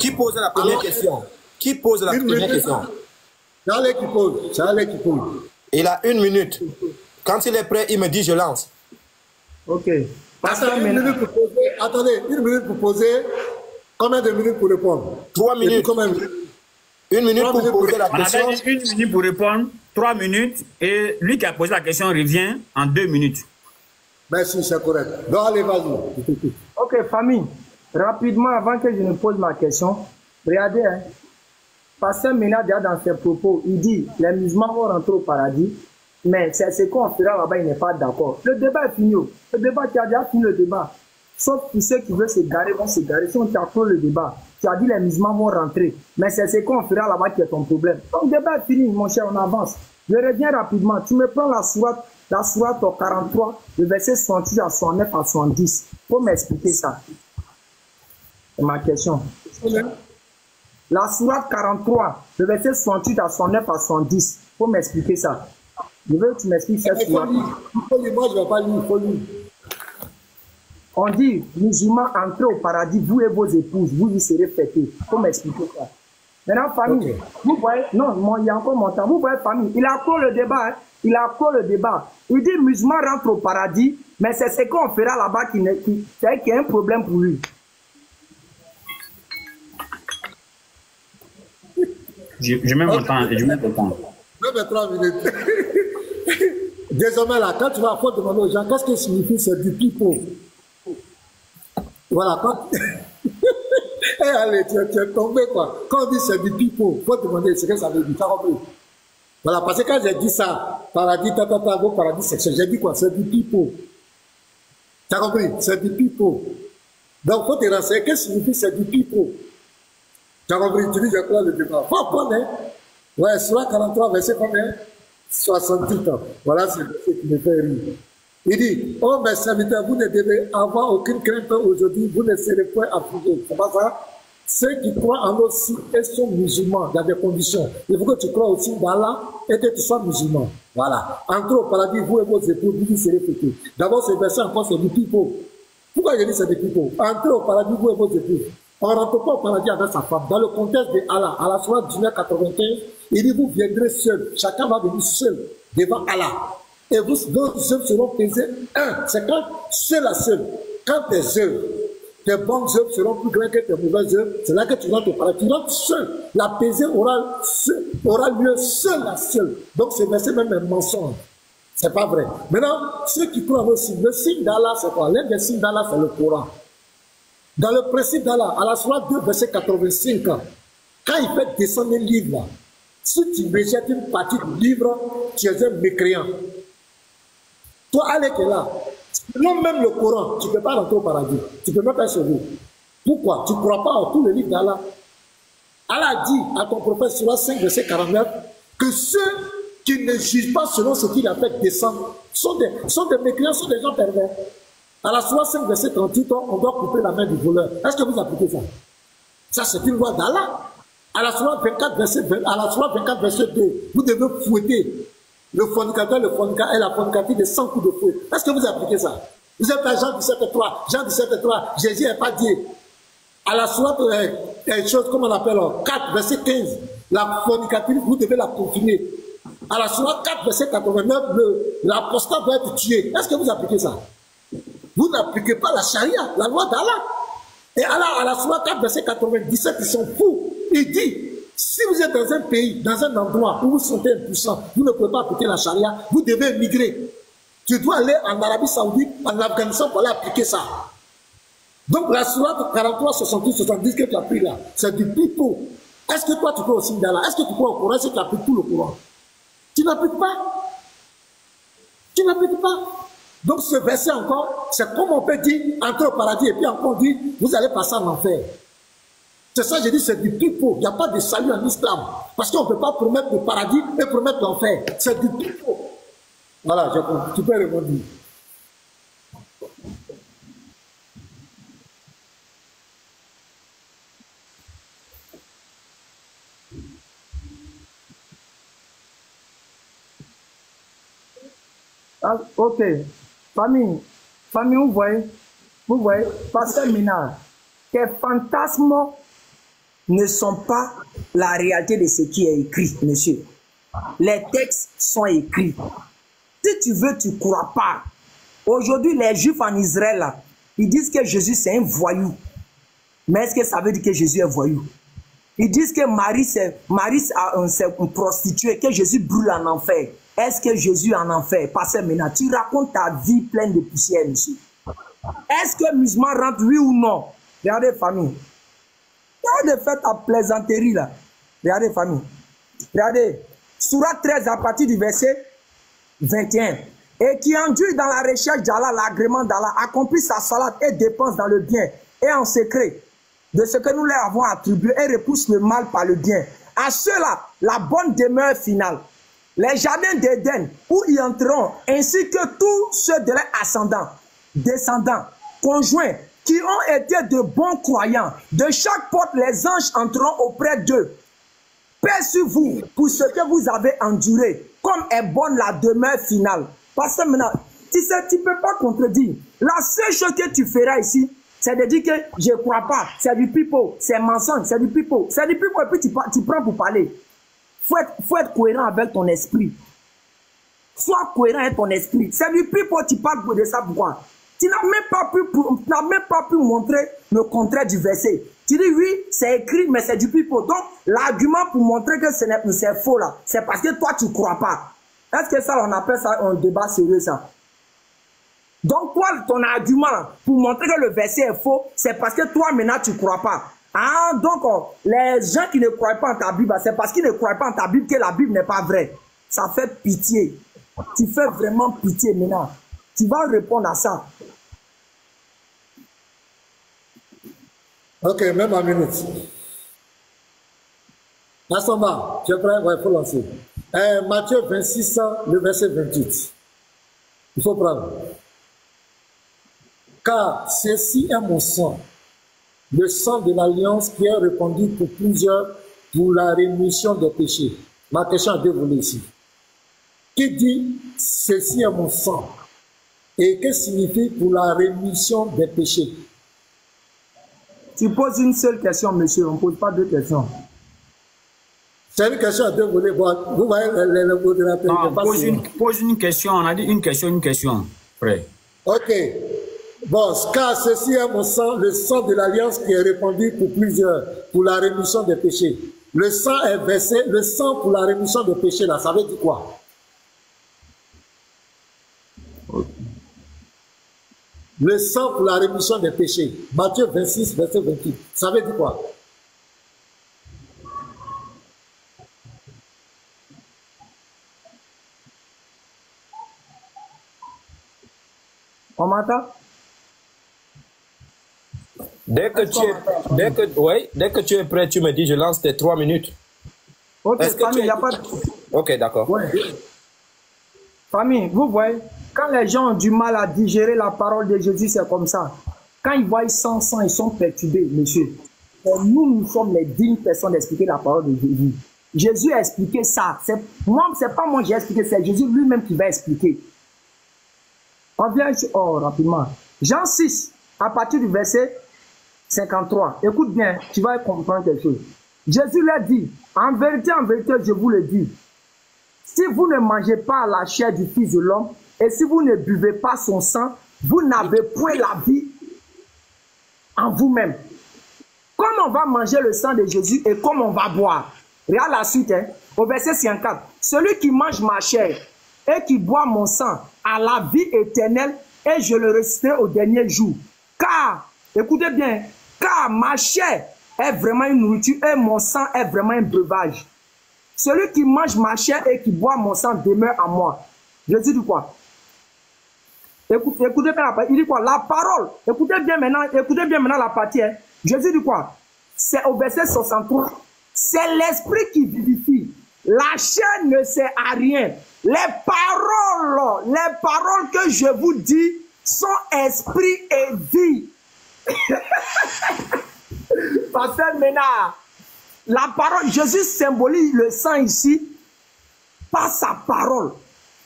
Qui pose la première question? Qui pose la première question? C'est Allez qui pose. C'est Allez qui pose. Il a 1 minute. Quand il est prêt, il me dit je lance. Ok. Attendez, 1 minute pour poser. Attendez, 1 minute pour poser. Combien de minutes pour répondre? 3 minutes. 1 minute pour poser la question. On a 1 minute pour répondre, 3 minutes, et lui qui a posé la question revient en 2 minutes. Merci, c'est correct. Donc, allez, vas-y. Ok, famille. Rapidement, avant que je ne pose ma question, regardez, hein. Pasteur Ménard, dans ses propos, il dit les musulmans vont rentrer au paradis, mais c'est ce qu'on fera là-bas, il n'est pas d'accord. Le débat est fini. Le débat, tu as déjà fini le débat. Sauf pour ceux qui veulent se garer, vont se garer. Si on t'apprend le débat, tu as dit les musulmans vont rentrer, mais c'est ce qu'on fera là-bas qui est ton problème. Donc, le débat est fini, mon cher, on avance. Je reviens rapidement. Tu me prends la sourate 43, le verset 68 à 69 à 70. Il faut m'expliquer ça. C'est ma question. La sourate 43, le verset 68 à 69 à 70. Il faut m'expliquer ça. Je veux que tu m'expliques cette sourate. Il faut lire, moi je ne vais pas lire, il faut lire. On dit, musulmans, entrez au paradis, vous et vos épouses, vous y serez fêtés. Il faut m'expliquer ça. Maintenant, famille, vous voyez, non, il y a encore mon temps. Vous voyez, famille, il a clos le débat, hein, il a clos le débat. Il dit, musulmans rentrent au paradis, mais c'est ce qu'on fera là-bas qui est un problème pour lui. Je mets mon temps, je mets mon temps. Même 3 minutes. Désormais, là, quand tu vas demander aux gens, qu'est-ce que signifie ce du pipeau? Voilà, quand... Eh, allez, tu es tombé, quoi. Quand on dit c'est du pipeau, il faut demander ce que ça veut dire. Tu as compris? Voilà, parce que quand j'ai dit ça, paradis, vos paradis sexuels, j'ai dit quoi? C'est du pipeau. Tu as compris? C'est du pipeau. Donc, il faut te renseigner, qu'est-ce que signifie c'est du pipeau? Tu as compris? Tu dis, j'ai quoi le débat? Faut apprendre, hein? Ouais, sur 43, verset combien? 68 ans. Voilà, c'est ce qui me fait rire. Il dit, oh mes serviteurs, vous ne devez avoir aucune crainte aujourd'hui, vous ne serez point affligés. C'est pas ça? Ceux qui croient en aussi et sont musulmans dans des conditions. Il faut que tu crois aussi d'Allah et que tu sois musulman. Voilà. Entrez au paradis, vous et vos épouses, vous y serez fêtés. D'abord, ce verset encore, c'est du pipeau. Pourquoi je dis c'est du pipeau? Entrez au paradis, vous et vos épouses. On ne rentre pas au paradis avec sa femme. Dans le contexte de Allah, à la soirée du 95, il dit, vous viendrez seul. Chacun va venir seul devant Allah. Et vous, vos œuvres seront pesées un. C'est quand seul à seul. Quand tes œuvres, tes bonnes œuvres seront plus grandes que tes mauvaises œuvres, c'est là que tu rentres au paradis. Tu rentres seul. La pesée aura lieu seul à seul. Donc ce verset même un mensonge. C'est pas vrai. Maintenant, ceux qui croient aussi, le signe d'Allah, c'est quoi? L'un des signes d'Allah, c'est le Coran. Dans le principe d'Allah, à la sourate 2, verset 85, quand il fait descendre un livre, là, si tu rejettes une partie du livre, tu es un mécréant. Toi, Allah qui est là, non même le Coran, tu ne peux pas rentrer au paradis. Tu ne peux même pas sauver. Pourquoi? Tu ne crois pas en tous les livres d'Allah. Allah dit à ton prophète sur 5, verset 49, que ceux qui ne jugent pas selon ce qu'il a fait descendre sont des mécréants, sont des gens pervers. À la sourate 5, verset 38, on doit couper la main du voleur. Est-ce que vous appliquez ça? Ça, c'est une loi d'Allah. À la sourate 24, verset 2, vous devez fouetter le fornicateur et la fornicatrice de 100 coups de fouet. Est-ce que vous appliquez ça? Vous êtes à Jean 17,3. Jésus n'est pas dit. À la sourate, comment on appelle, 4, verset 15, la fornicatrice, vous devez la confiner. À la sourate 4, verset 89, l'apostat doit être tué. Est-ce que vous appliquez ça? Vous n'appliquez pas la charia, la loi d'Allah. Et Allah, à la sourate 4, verset 97, ils sont fous. Il dit, si vous êtes dans un pays, dans un endroit où vous sentez impuissant, vous ne pouvez pas appliquer la charia, vous devez migrer. Tu dois aller en Arabie Saoudite, en Afghanistan pour aller appliquer ça. Donc la sourate 43, 68, 70 que tu as pris là, c'est du pipeau. Est-ce que toi tu crois au signe d'Allah? Est-ce que tu crois au Coran? Est-ce que tu appliques tout le Coran? Tu n'appliques pas. Tu n'appliques pas. Donc ce verset encore, c'est comme on peut dire, entrer au paradis, et puis encore dire, vous allez passer en enfer. C'est ça, j'ai dit, c'est du pipeau. Il n'y a pas de salut en islam. Parce qu'on ne peut pas promettre le paradis et promettre l'enfer. C'est du pipeau. Voilà, tu peux répondre. Ah, ok. Famille, vous voyez, Pasteur Ménard, tes fantasmes ne sont pas la réalité de ce qui est écrit, monsieur. Les textes sont écrits. Si tu veux, tu ne crois pas. Aujourd'hui, les Juifs en Israël, là, ils disent que Jésus c'est un voyou. Mais est-ce que ça veut dire que Jésus est voyou? Ils disent que Marie c'est une prostituée, que Jésus brûle en enfer. Est-ce que Jésus est en enfer? Parce que maintenant, tu racontes ta vie pleine de poussière, monsieur. Est-ce que musulman rentre, oui ou non? Regardez, famille. Regardez, faites ta plaisanterie là. Regardez, famille. Regardez. Sourate 13 à partir du verset 21. Et qui endure dans la recherche d'Allah, l'agrément d'Allah, accomplit sa salade et dépense dans le bien et en secret de ce que nous leur avons attribué et repousse le mal par le bien. À ceux-là, la bonne demeure finale. Les jardins d'Éden où ils entreront, ainsi que tous ceux de leurs ascendants, descendants, conjoints, qui ont été de bons croyants. De chaque porte, les anges entreront auprès d'eux. Paix sur vous pour ce que vous avez enduré, comme est bonne la demeure finale. Parce que maintenant, tu sais, tu ne peux pas contredire. La seule chose que tu feras ici, c'est de dire que je ne crois pas, c'est du pipeau, c'est mensonge, c'est du pipeau. C'est du pipeau et puis tu prends pour parler. Faut être cohérent avec ton esprit. Sois cohérent avec ton esprit. C'est du pipeau, tu parles de ça pourquoi? Tu n'as même pas pu montrer le contraire du verset. Tu dis oui, c'est écrit, mais c'est du pipeau. Donc, l'argument pour montrer que c'est faux là, c'est parce que toi, tu ne crois pas. Est-ce que ça, on appelle ça un débat sérieux, ça? Donc, toi, ton argument pour montrer que le verset est faux, c'est parce que toi, maintenant, tu ne crois pas. Ah, donc, les gens qui ne croient pas en ta Bible, c'est parce qu'ils ne croient pas en ta Bible que la Bible n'est pas vraie. Ça fait pitié. Tu fais vraiment pitié maintenant. Tu vas répondre à ça. Ok, même en minute. Asoma, tu es prêt? Ouais, il faut lancer. Matthieu 26, le verset 28. Il faut prendre. Car ceci est mon sang, le sang de l'alliance qui est répandu pour plusieurs pour la rémission des péchés. Ma question est dévolue ici. Qui dit ceci est mon sang? Et que signifie pour la rémission des péchés? Tu poses une seule question, monsieur, on ne pose pas deux questions. C'est une question à deux volets. Vous voyez les modérateurs. Pose une question, on a dit une question. Frère. Ok. Bon, car ceci est mon sang, le sang de l'alliance qui est répandu pour plusieurs, pour la rémission des péchés. Le sang est versé, le sang pour la rémission des péchés, là, ça veut dire quoi? Le sang pour la rémission des péchés. Matthieu 26, verset 28. Ça veut dire quoi? On m'entend? Dès que tu es prêt, tu me dis, je lance tes 3 minutes. Ok, famille, il n'y a pas de... Ok, d'accord. Ouais. Famille, vous voyez, quand les gens ont du mal à digérer la parole de Jésus, c'est comme ça. Quand ils voient sans sang, ils sont perturbés, monsieur. Et nous sommes les dignes personnes d'expliquer la parole de Jésus. Jésus a expliqué ça. C'est pas moi qui ai expliqué, c'est Jésus lui-même qui va expliquer. On vient rapidement. Jean 6, à partir du verset 53. Écoute bien, tu vas comprendre quelque chose. Jésus leur dit, en vérité, je vous le dis, si vous ne mangez pas la chair du Fils de l'homme, et si vous ne buvez pas son sang, vous n'avez point la vie en vous-même. Comme on va manger le sang de Jésus et comme on va boire. Regarde la suite, au verset 54. Celui qui mange ma chair et qui boit mon sang a la vie éternelle et je le ressusciterai au dernier jour. Car, écoutez bien, car ma chair est vraiment une nourriture et mon sang est vraiment un breuvage. Celui qui mange ma chair et qui boit mon sang demeure en moi. Jésus dit quoi? Écoutez bien la partie. Il dit quoi? La parole. Écoutez bien maintenant la partie. Jésus dit quoi? C'est au verset 63. C'est l'esprit qui vivifie. La chair ne sert à rien. Les paroles que je vous dis sont esprit et vie. Pasteur Ménard, la parole, Jésus symbolise le sang ici par sa parole.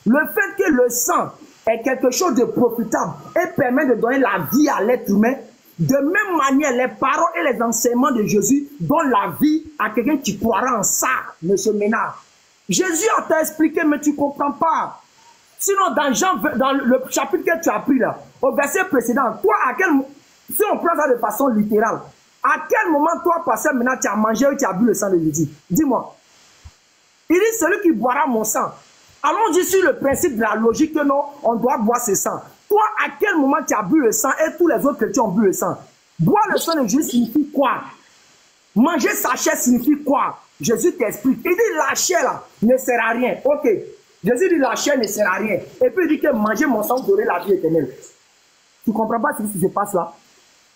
Le fait que le sang est quelque chose de profitable et permet de donner la vie à l'être humain, De même manière, les paroles et les enseignements de Jésus donnent la vie à quelqu'un qui croira en ça, monsieur Ménard. Jésus t'a expliqué, mais tu ne comprends pas. Sinon, dans le chapitre que tu as pris là, au verset précédent, toi, si on prend ça de façon littérale, à quel moment, toi, pasteur, maintenant, tu as mangé ou tu as bu le sang de Jésus? Dis-moi. Il dit, celui qui boira mon sang. Allons-y sur le principe de la logique que non, on doit boire ce sang. Toi, à quel moment tu as bu le sang et tous les autres chrétiens ont bu le sang? Boire le sang de Jésus signifie quoi? Manger sa chair signifie quoi? Jésus t'explique. Il dit, la chair là ne sert à rien. Ok. Jésus dit, la chair ne sert à rien. Et puis il dit que manger mon sang, vous aurez la vie éternelle. Tu ne comprends pas ce qui se passe là?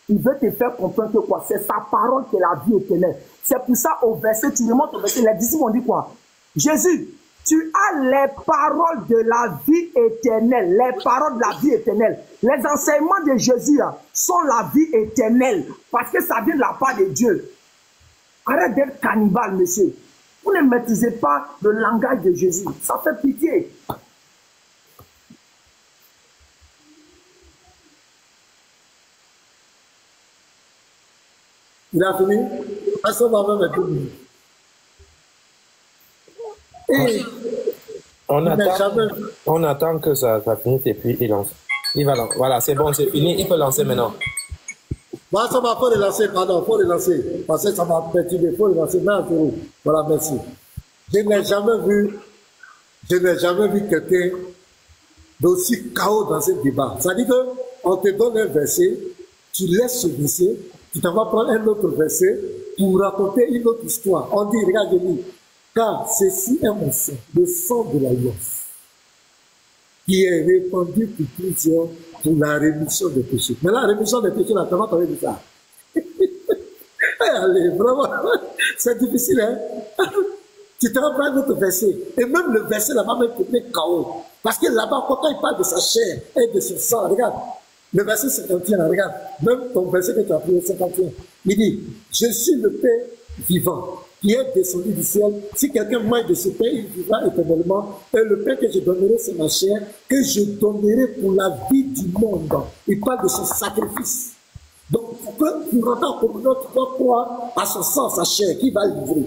Il veut te faire comprendre que quoi? C'est sa parole qui est la vie éternelle. C'est pour ça, au verset, tu remontes au verset, les disciples ont dit quoi? Jésus, tu as les paroles de la vie éternelle. Les paroles de la vie éternelle. Les enseignements de Jésus là, sont la vie éternelle. Parce que ça vient de la part de Dieu. Arrête d'être cannibale, monsieur. Vous ne maîtrisez pas le langage de Jésus. Ça fait pitié. Il a fini? Pasteur va même être minutes. Et on attend que ça finisse et puis il lance. Voilà, c'est bon, c'est fini. Il peut lancer maintenant. Bon, ça va, faut relancer, pardon, faut relancer. Parce que ça m'a perturbé, faut relancer. Voilà, merci. Je n'ai jamais vu quelqu'un d'aussi chaos dans ce débat. Ça dit qu'on te donne un verset, tu laisses ce verset, tu t'en vas prendre un autre verset pour raconter une autre histoire. On dit, regarde, car ceci est mon sang, le sang de l'alliance, qui est répandu pour plusieurs pour la rémission des péchés. Mais la rémission des péchés, là, comment tu as dit ça? Allez, vraiment, c'est difficile, hein? Tu te prends un autre verset. Et même le verset là-bas, même pour les chaos. Parce que là-bas, quand il parle de sa chair et de son sang, regarde, le verset 51, regarde, même ton verset que tu as pris, le 51, il dit, je suis le Père vivant, qui est descendu du ciel. Si quelqu'un mange de ce pain, il vivra éternellement. Et le pain que je donnerai, c'est ma chair, que je donnerai pour la vie du monde. Il parle de son sacrifice. Donc, pour rentrer en communion, tu dois croire à son sang, sa chair, qui va livrer.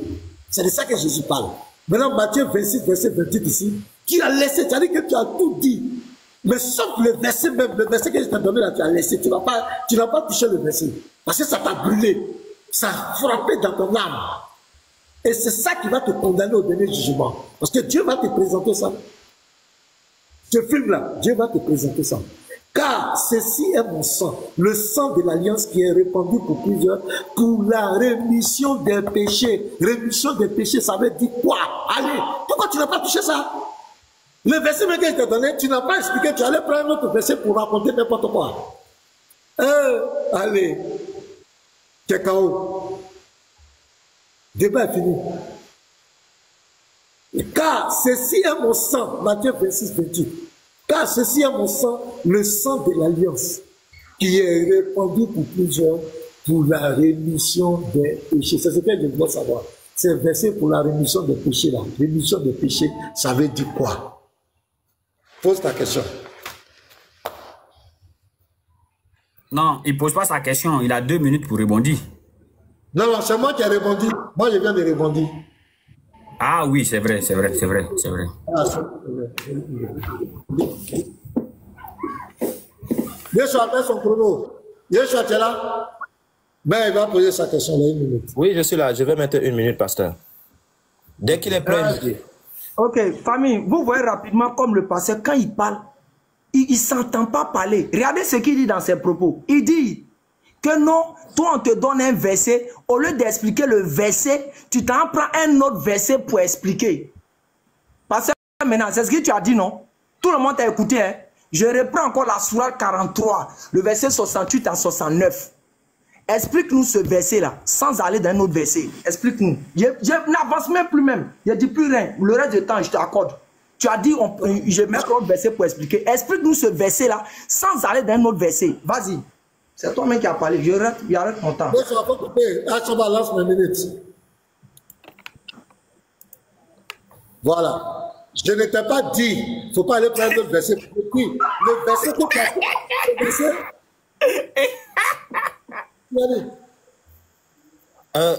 C'est de ça que Jésus parle. Maintenant, Matthieu 26, verset 28 ici, tu as laissé, tu as dit que tu as tout dit. Mais sauf le verset même, le verset que je t'ai donné là, tu as laissé. Tu n'as pas touché le verset. Parce que ça t'a brûlé. Ça a frappé dans ton âme. Et c'est ça qui va te condamner au dernier jugement. Parce que Dieu va te présenter ça. Ce film-là, Dieu va te présenter ça. Car ceci est mon sang, le sang de l'alliance qui est répandu pour plusieurs, pour la rémission des péchés. Rémission des péchés, ça veut dire quoi? Allez, pourquoi tu n'as pas touché ça? Le verset que je t'ai donné, tu n'as pas expliqué, tu allais prendre un autre verset pour raconter n'importe quoi. Allez, t'es KO. Débat est fini. Car ceci est mon sang, Matthieu 26, 28. Car ceci est mon sang, le sang de l'alliance, qui est répandu pour plusieurs pour la rémission des péchés. C'est ce que je dois savoir. C'est versé pour la rémission des péchés là. Rémission des péchés, ça veut dire quoi? Pose ta question. Non, il ne pose pas sa question. Il a 2 minutes pour répondre. Non, non, c'est moi qui ai répondu. Moi, je viens de répondre. Ah oui, c'est vrai, c'est vrai, c'est vrai, c'est vrai. Ah, Yeshua fait son chrono. Yeshua, tu es là? Mais il va poser sa question là 1 minute. Oui, je suis là. Je vais mettre 1 minute, pasteur. Dès qu'il est prêt, je dis. Ok, famille, vous voyez rapidement comme le pasteur, quand il parle, il ne s'entend pas parler. Regardez ce qu'il dit dans ses propos. Il dit que non, toi on te donne un verset, au lieu d'expliquer le verset, tu t'en prends un autre verset pour expliquer. Parce que maintenant, c'est ce que tu as dit, non? Tout le monde t'a écouté, hein? Je reprends encore la sourate 43, le verset 68 à 69. Explique-nous ce verset-là, sans aller dans un autre verset. Explique-nous. Je n'avance même plus même. Je ne dis plus rien. Le reste du temps, je t'accorde. Tu as dit, je vais mettre un autre verset pour expliquer. Explique-nous ce verset-là, sans aller dans un autre verset. Vas-y. C'est toi-même qui as parlé. J'arrête mon temps. Ça va pas couper. Ah, ça va lancer 1 minute. Voilà. Je ne t'ai pas dit, il ne faut pas aller prendre le verset. Le verset que tu as fait,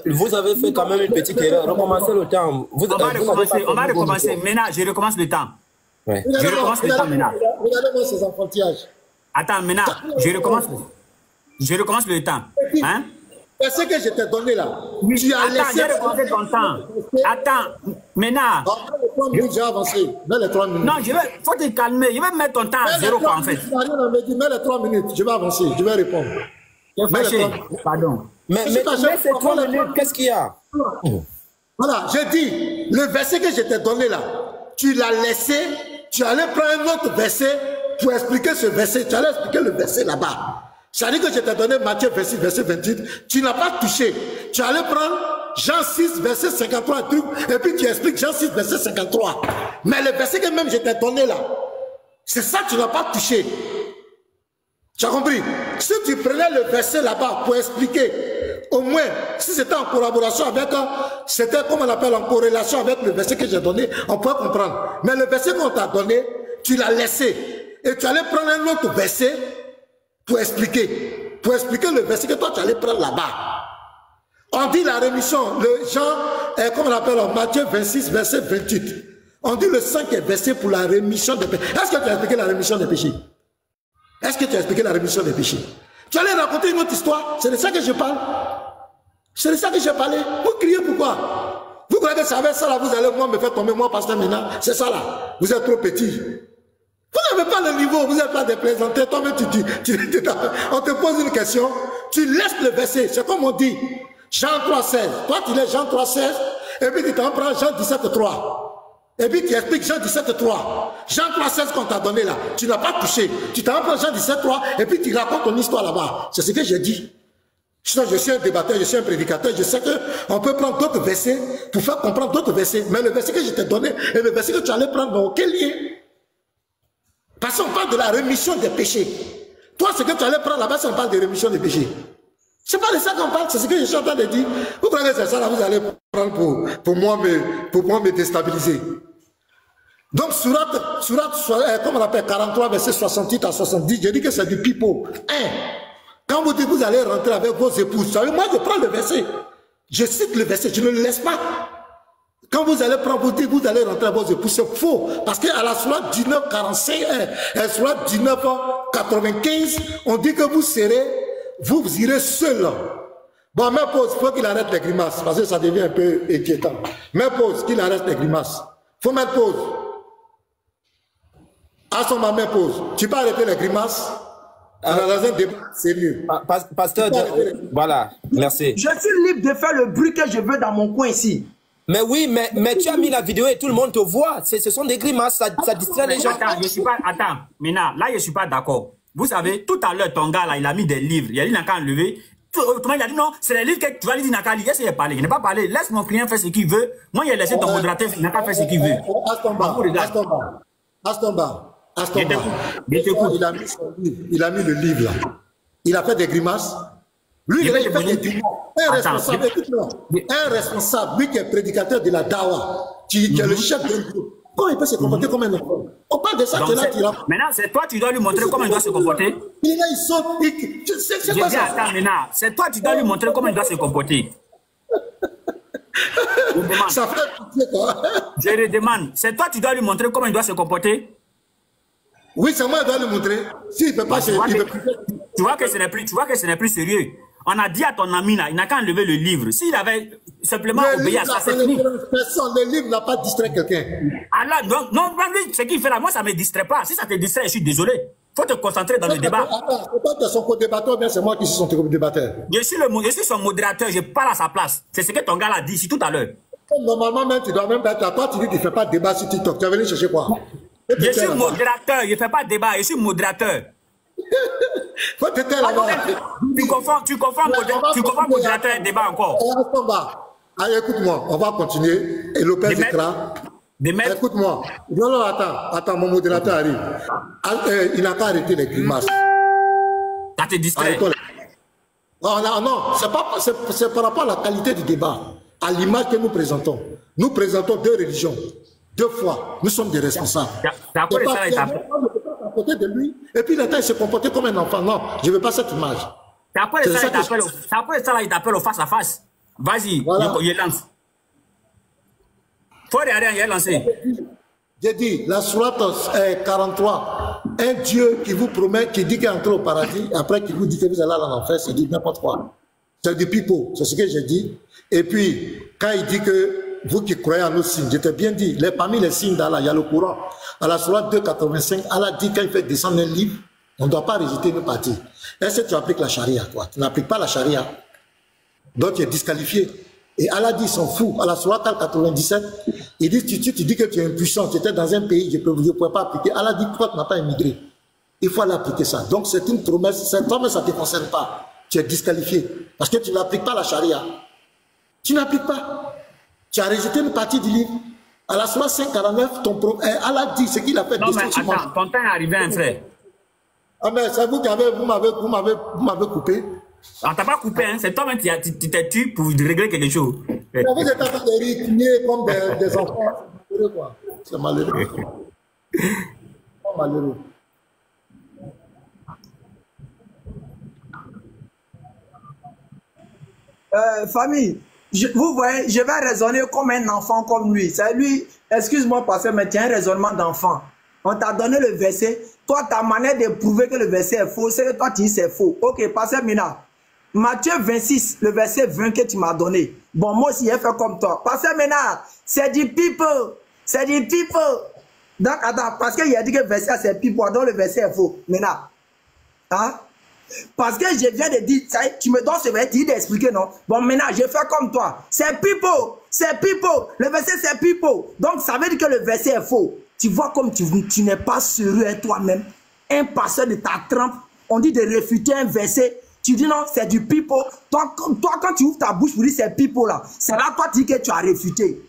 Vous avez fait quand même une petite erreur. Recommencez le temps. On va recommencer. Maintenant, je recommence le temps. Ouais. Je recommence le temps maintenant. Regardez-moi ces enfantillages. Attends, maintenant, je recommence le temps. Hein? C'est ce que je t'ai donné là. Oui. Tu as Attends, laissé... j'ai recommencé ton temps. Attends, maintenant. J'ai avancé. Mets les 3 minutes. Non, faut te calmer. Je vais mettre ton temps à 0 quoi en fait. Mets les 3 minutes. Je vais avancer. Je vais répondre. T'es fâché. Pardon. Mais c'est 3 minutes. Qu'est-ce qu'il y a? Voilà, j'ai dit, le verset que je t'ai donné là, tu l'as laissé, tu allais prendre un autre verset pour expliquer ce verset. Tu allais expliquer le verset là-bas. C'est-à-dire que je t'ai donné Matthieu verset 28, tu n'as pas touché. Tu allais prendre Jean 6, verset 53, truc, et puis tu expliques Jean 6, verset 53. Mais le verset que même je t'ai donné là, c'est ça que tu n'as pas touché. Tu as compris? Si tu prenais le verset là-bas pour expliquer, au moins, si c'était en collaboration avec, c'était comme on appelle en corrélation avec le verset que j'ai donné, on peut comprendre. Mais le verset qu'on t'a donné, tu l'as laissé. Et tu allais prendre un autre verset pour expliquer le verset que toi tu allais prendre là-bas. On dit la rémission, le Jean, comme on appelle en Matthieu 26, verset 28. On dit le sang qui est versé pour la rémission des péchés. Est-ce que tu as expliqué la rémission des péchés? Est-ce que tu as expliqué la rémission des péchés? Tu allais raconter une autre histoire, c'est de ça que je parle. C'est de ça que j'ai parlé. Vous criez pourquoi? Vous croyez que ça avec ça là, vous allez moi me faire tomber, moi, pasteur Ménard? C'est ça là. Vous êtes trop petit. Vous n'avez pas le niveau, vous n'êtes pas des plaisantés. Toi-même, on te pose une question, tu laisses le verset. C'est comme on dit, Jean 3,16. Toi, tu laisses Jean 3,16, et puis tu t'en prends Jean 17,3. Et puis tu expliques Jean 17,3. Jean 3,16 qu'on t'a donné là, tu n'as pas touché. Tu t'en prends Jean 17,3, et puis tu racontes ton histoire là-bas. C'est ce que j'ai dit. Sinon, je suis un débatteur, je suis un prédicateur, je sais qu'on peut prendre d'autres versets pour faire comprendre d'autres versets. Mais le verset que je t'ai donné et le verset que tu allais prendre n'ont aucun lien. Parce qu'on parle de la rémission des péchés. Toi, ce que tu allais prendre là-bas, c'est on parle de rémission des péchés. C'est pas de ça qu'on parle, c'est ce que je suis en train de dire. Vous croyez que c'est ça là, vous allez prendre pour moi me déstabiliser. Donc, surat, comme on appelle 43, verset 68 à 70, je dis que c'est du pipeau. Quand vous dites que vous allez rentrer avec vos épouses, moi je prends le verset. Je cite le verset, je ne le laisse pas. Quand vous allez prendre, vous dites que vous allez rentrer avec vos épouses, c'est faux. Parce qu'à la sourate 19, 45, la sourate 19, 95, on dit que vous irez seul. Bon, mais pause, il faut qu'il arrête les grimaces, parce que ça devient un peu inquiétant. Mais pause, qu'il arrête les grimaces. Il faut mettre pause. À son moment, pause. Tu peux arrêter les grimaces? On a dans un débat sérieux. Pasteur, voilà, merci. Je suis libre de faire le bruit que je veux dans mon coin ici. Mais oui, mais tu as mis la vidéo et tout le monde te voit. Ce sont des grimaces, ça distrait les gens. Attends, Mina, là je ne suis pas d'accord. Vous savez, tout à l'heure, ton gars là, il a mis des livres. Il a dit qu'il n'a qu'à enlever. Autrement, il a dit non, c'est les livres que tu vas lui dire, il n'a qu'à lire. Qu'est-ce qu'il a parlé? Il n'a pas parlé. Laisse mon client faire ce qu'il veut. Moi, il a laissé ton modérateur, il n'a qu'à faire ce qu'il veut. Astomba. Il a mis le livre là. Il a fait des grimaces. Lui, il a fait des grimaces. Un responsable, lui qui est prédicateur de la Dawa, qui est le chef d'un groupe. Comment il peut se comporter comme un enfant? On parle de ça. Maintenant, c'est toi, tu dois lui montrer comment il doit se comporter. Il est là, il saute. C'est quoi ça? Attends, maintenant, c'est toi, tu dois lui montrer comment il doit se comporter. Ça fait pitié, quoi. Je le demande. C'est toi, tu dois lui montrer comment il doit se comporter. Oui, c'est moi qui dois lui montrer. S'il ne peut pas, tu vois que ce n'est plus sérieux. On a dit à ton ami là, il n'a qu'à enlever le livre. S'il avait simplement obéi à ça, c'est fini. Le livre n'a pas distrait quelqu'un. Alors, non, lui, ce qu'il fait là, moi, ça ne me distrait pas. Si ça te distrait, je suis désolé. Il faut te concentrer dans le débat. C'est pas que son co-débatteur, bien c'est moi qui suis son co-débatteur. Je suis son modérateur, je parle à sa place. C'est ce que ton gars l'a dit ici tout à l'heure. Normalement, même, tu dois même être là. Toi, tu dis que tu ne fais pas de débat sur TikTok. Tu es venu chercher quoi? Je suis modérateur, je ne fais pas de débat, je suis modérateur. Faut te taire là-bas. Tu confonds modérateur et débat encore. Allez, écoute-moi, on va continuer. Et Lopez Ekra. Écoute-moi. Non, attends, mon modérateur arrive. Il n'a qu'à arrêter les grimaces. Ça te distrait. Non, c'est par rapport à la qualité du débat, à l'image que nous présentons. Nous présentons deux religions. Deux fois, nous sommes des responsables. D'accord, ça est à côté de lui, et puis il se comportait comme un enfant. Non, je ne veux pas cette image. C'est après ça, il t'appelle au face à face. Vas-y, Voilà. il lance. Faut rien, il est lancé. J'ai dit, la sourate 43, un Dieu qui vous promet, qui dit qu'il est entré au paradis, après qui vous dit que vous allez en enfer, c'est du n'importe quoi. C'est du pipeau, c'est ce que j'ai dit. Et puis, quand il dit que vous qui croyez en nos signes, je t'ai bien dit, parmi les signes d'Allah, il y a le Coran. À la sourate 2,85, Allah dit quand il fait descendre un livre, on ne doit pas rejeter une partie. Est-ce que tu appliques la charia, toi? Tu n'appliques pas la charia. Donc, tu es disqualifié. Et Allah dit, ils sont fous. À la sourate 97, il dit, tu dis que tu es impuissant, tu étais dans un pays, je ne pouvais pas appliquer. Allah dit, pourquoi tu n'as pas immigré? Il faut aller appliquer ça. Donc, c'est une promesse. Cette promesse, ça ne te concerne pas. Tu es disqualifié. Parce que tu n'appliques pas la charia. Tu n'appliques pas. Tu as rejeté une partie du livre. À la sourate 549, Allah dit ce qu'il a fait. Non, mais attends, ton temps est arrivé, un frère. Ah, mais c'est vous qui vous m'avez coupé. Ah, t'as pas coupé, hein? C'est toi-même qui t'es tué pour régler quelque chose. Mais vous êtes en train de rythmer comme des enfants. C'est malheureux. C'est malheureux. Famille, vous voyez, je vais raisonner comme un enfant comme lui. C'est lui, excuse-moi, pasteur, mais tu as un raisonnement d'enfant. On t'a donné le verset. Toi, ta manière de prouver que le verset est faux, c'est que toi, tu dis c'est faux. Ok, pasteur Mina. Matthieu 26, le verset 20 que tu m'as donné. Bon, moi aussi, j'ai fait comme toi. Pasteur Mina, c'est du people. C'est du people. Donc, attends, parce qu'il a dit que le verset c'est people, donc le verset est faux. Mina. Hein? Parce que je viens de dire, ça, tu me donnes ce verset, tu dis d'expliquer, non? Bon, maintenant, je fais comme toi. C'est people. C'est people. Le verset, c'est people. Donc, ça veut dire que le verset est faux. Tu vois comme tu n'es pas sérieux toi-même. Un pasteur de ta trempe, on dit de réfuter un verset. Tu dis non, c'est du people. Toi, quand tu ouvres ta bouche pour dire c'est people là, c'est là toi tu dis que tu as réfuté.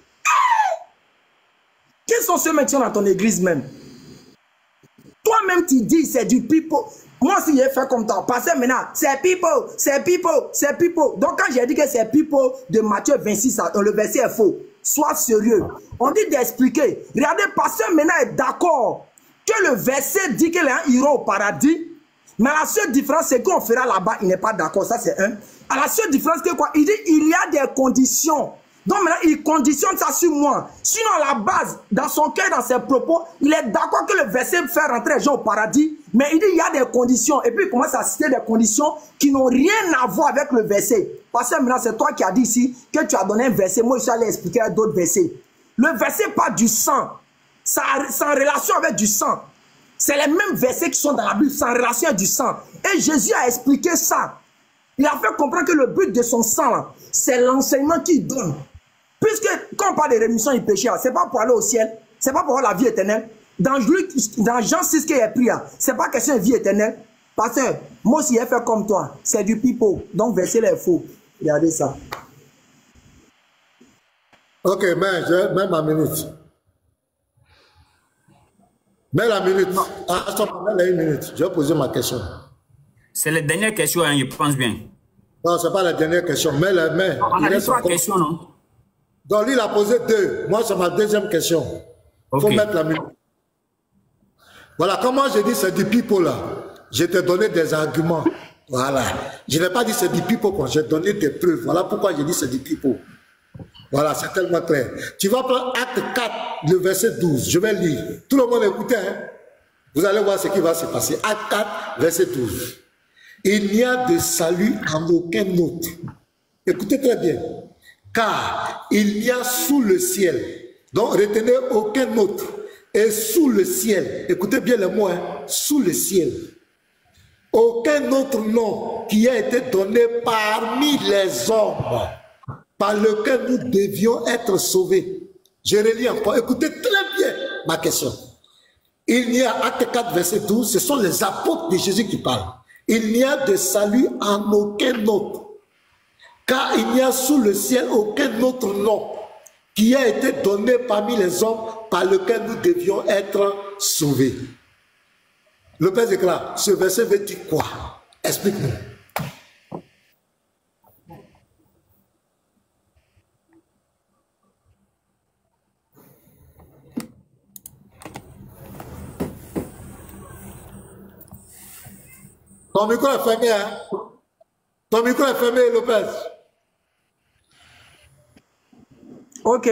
Quels sont ceux maintenant dans ton église même? Toi-même tu dis c'est du people. Moi aussi j'ai fait comme toi. Parce que maintenant, c'est people, c'est people, c'est people. Donc quand j'ai dit que c'est people de Matthieu 26, le verset est faux. Sois sérieux. On dit d'expliquer. Regardez, pasteur maintenant est d'accord que le verset dit que les gens iront au paradis. Mais la seule différence, c'est qu'on fera là-bas, il n'est pas d'accord. Ça, c'est un. À la seule différence, c'est quoi? Il dit il y a des conditions. Donc maintenant, il conditionne ça sur moi. Sinon, à la base, dans son cœur, dans ses propos, il est d'accord que le verset fait rentrer les gens au paradis. Mais il dit il y a des conditions. Et puis, il commence à citer des conditions qui n'ont rien à voir avec le verset. Parce que maintenant, c'est toi qui as dit ici que tu as donné un verset. Moi, je suis allé expliquer d'autres versets. Le verset parle du sang. C'est en relation avec du sang. C'est les mêmes versets qui sont dans la Bible, sans relation du sang. Et Jésus a expliqué ça. Il a fait comprendre que le but de son sang, c'est l'enseignement qu'il donne. Puisque quand on parle de rémission du péché, ce n'est pas pour aller au ciel, ce n'est pas pour avoir la vie éternelle. Dans Jean 6 qui est pris, ce n'est pas question de vie éternelle. Parce que moi aussi, j'ai fait comme toi. C'est du pipeau. Donc, verset est faux. Regardez ça. Ok, mais je mets ma minute. Mets la minute. Ah, stop, mets la une minute. Je vais poser ma question. C'est la dernière question, hein, je pense bien. Non, ce n'est pas la dernière question. Mais on a eu 3 questions, non? Donc, lui, il a posé 2. Moi, c'est ma deuxième question. Il faut mettre la minute. Voilà, comment j'ai dit c'est du pipeau là. Je t'ai donné des arguments. Voilà. Je n'ai pas dit c'est du pipeau, j'ai donné des preuves. Voilà pourquoi j'ai dit c'est du pipeau. Voilà, c'est tellement clair. Tu vas prendre Acte 4, le verset 12. Je vais lire. Tout le monde écoutez. Hein? Vous allez voir ce qui va se passer. Acte 4, verset 12. Il n'y a de salut en aucun autre. Écoutez très bien. Car il n'y a sous le ciel. Donc retenez aucun autre. Et sous le ciel. Écoutez bien les mots. Hein? Sous le ciel. Aucun autre nom qui a été donné parmi les hommes par lequel nous devions être sauvés. Je relis encore. Écoutez très bien ma question. Il n'y a, Acte 4, verset 12, ce sont les apôtres de Jésus qui parlent. Il n'y a de salut en aucun autre. Car il n'y a sous le ciel aucun autre nom qui a été donné parmi les hommes par lequel nous devions être sauvés. Le Père déclare, ce verset veut dire quoi? Explique-nous. Ton micro est fermé, hein? Ton micro est fermé, Lopez. Ok.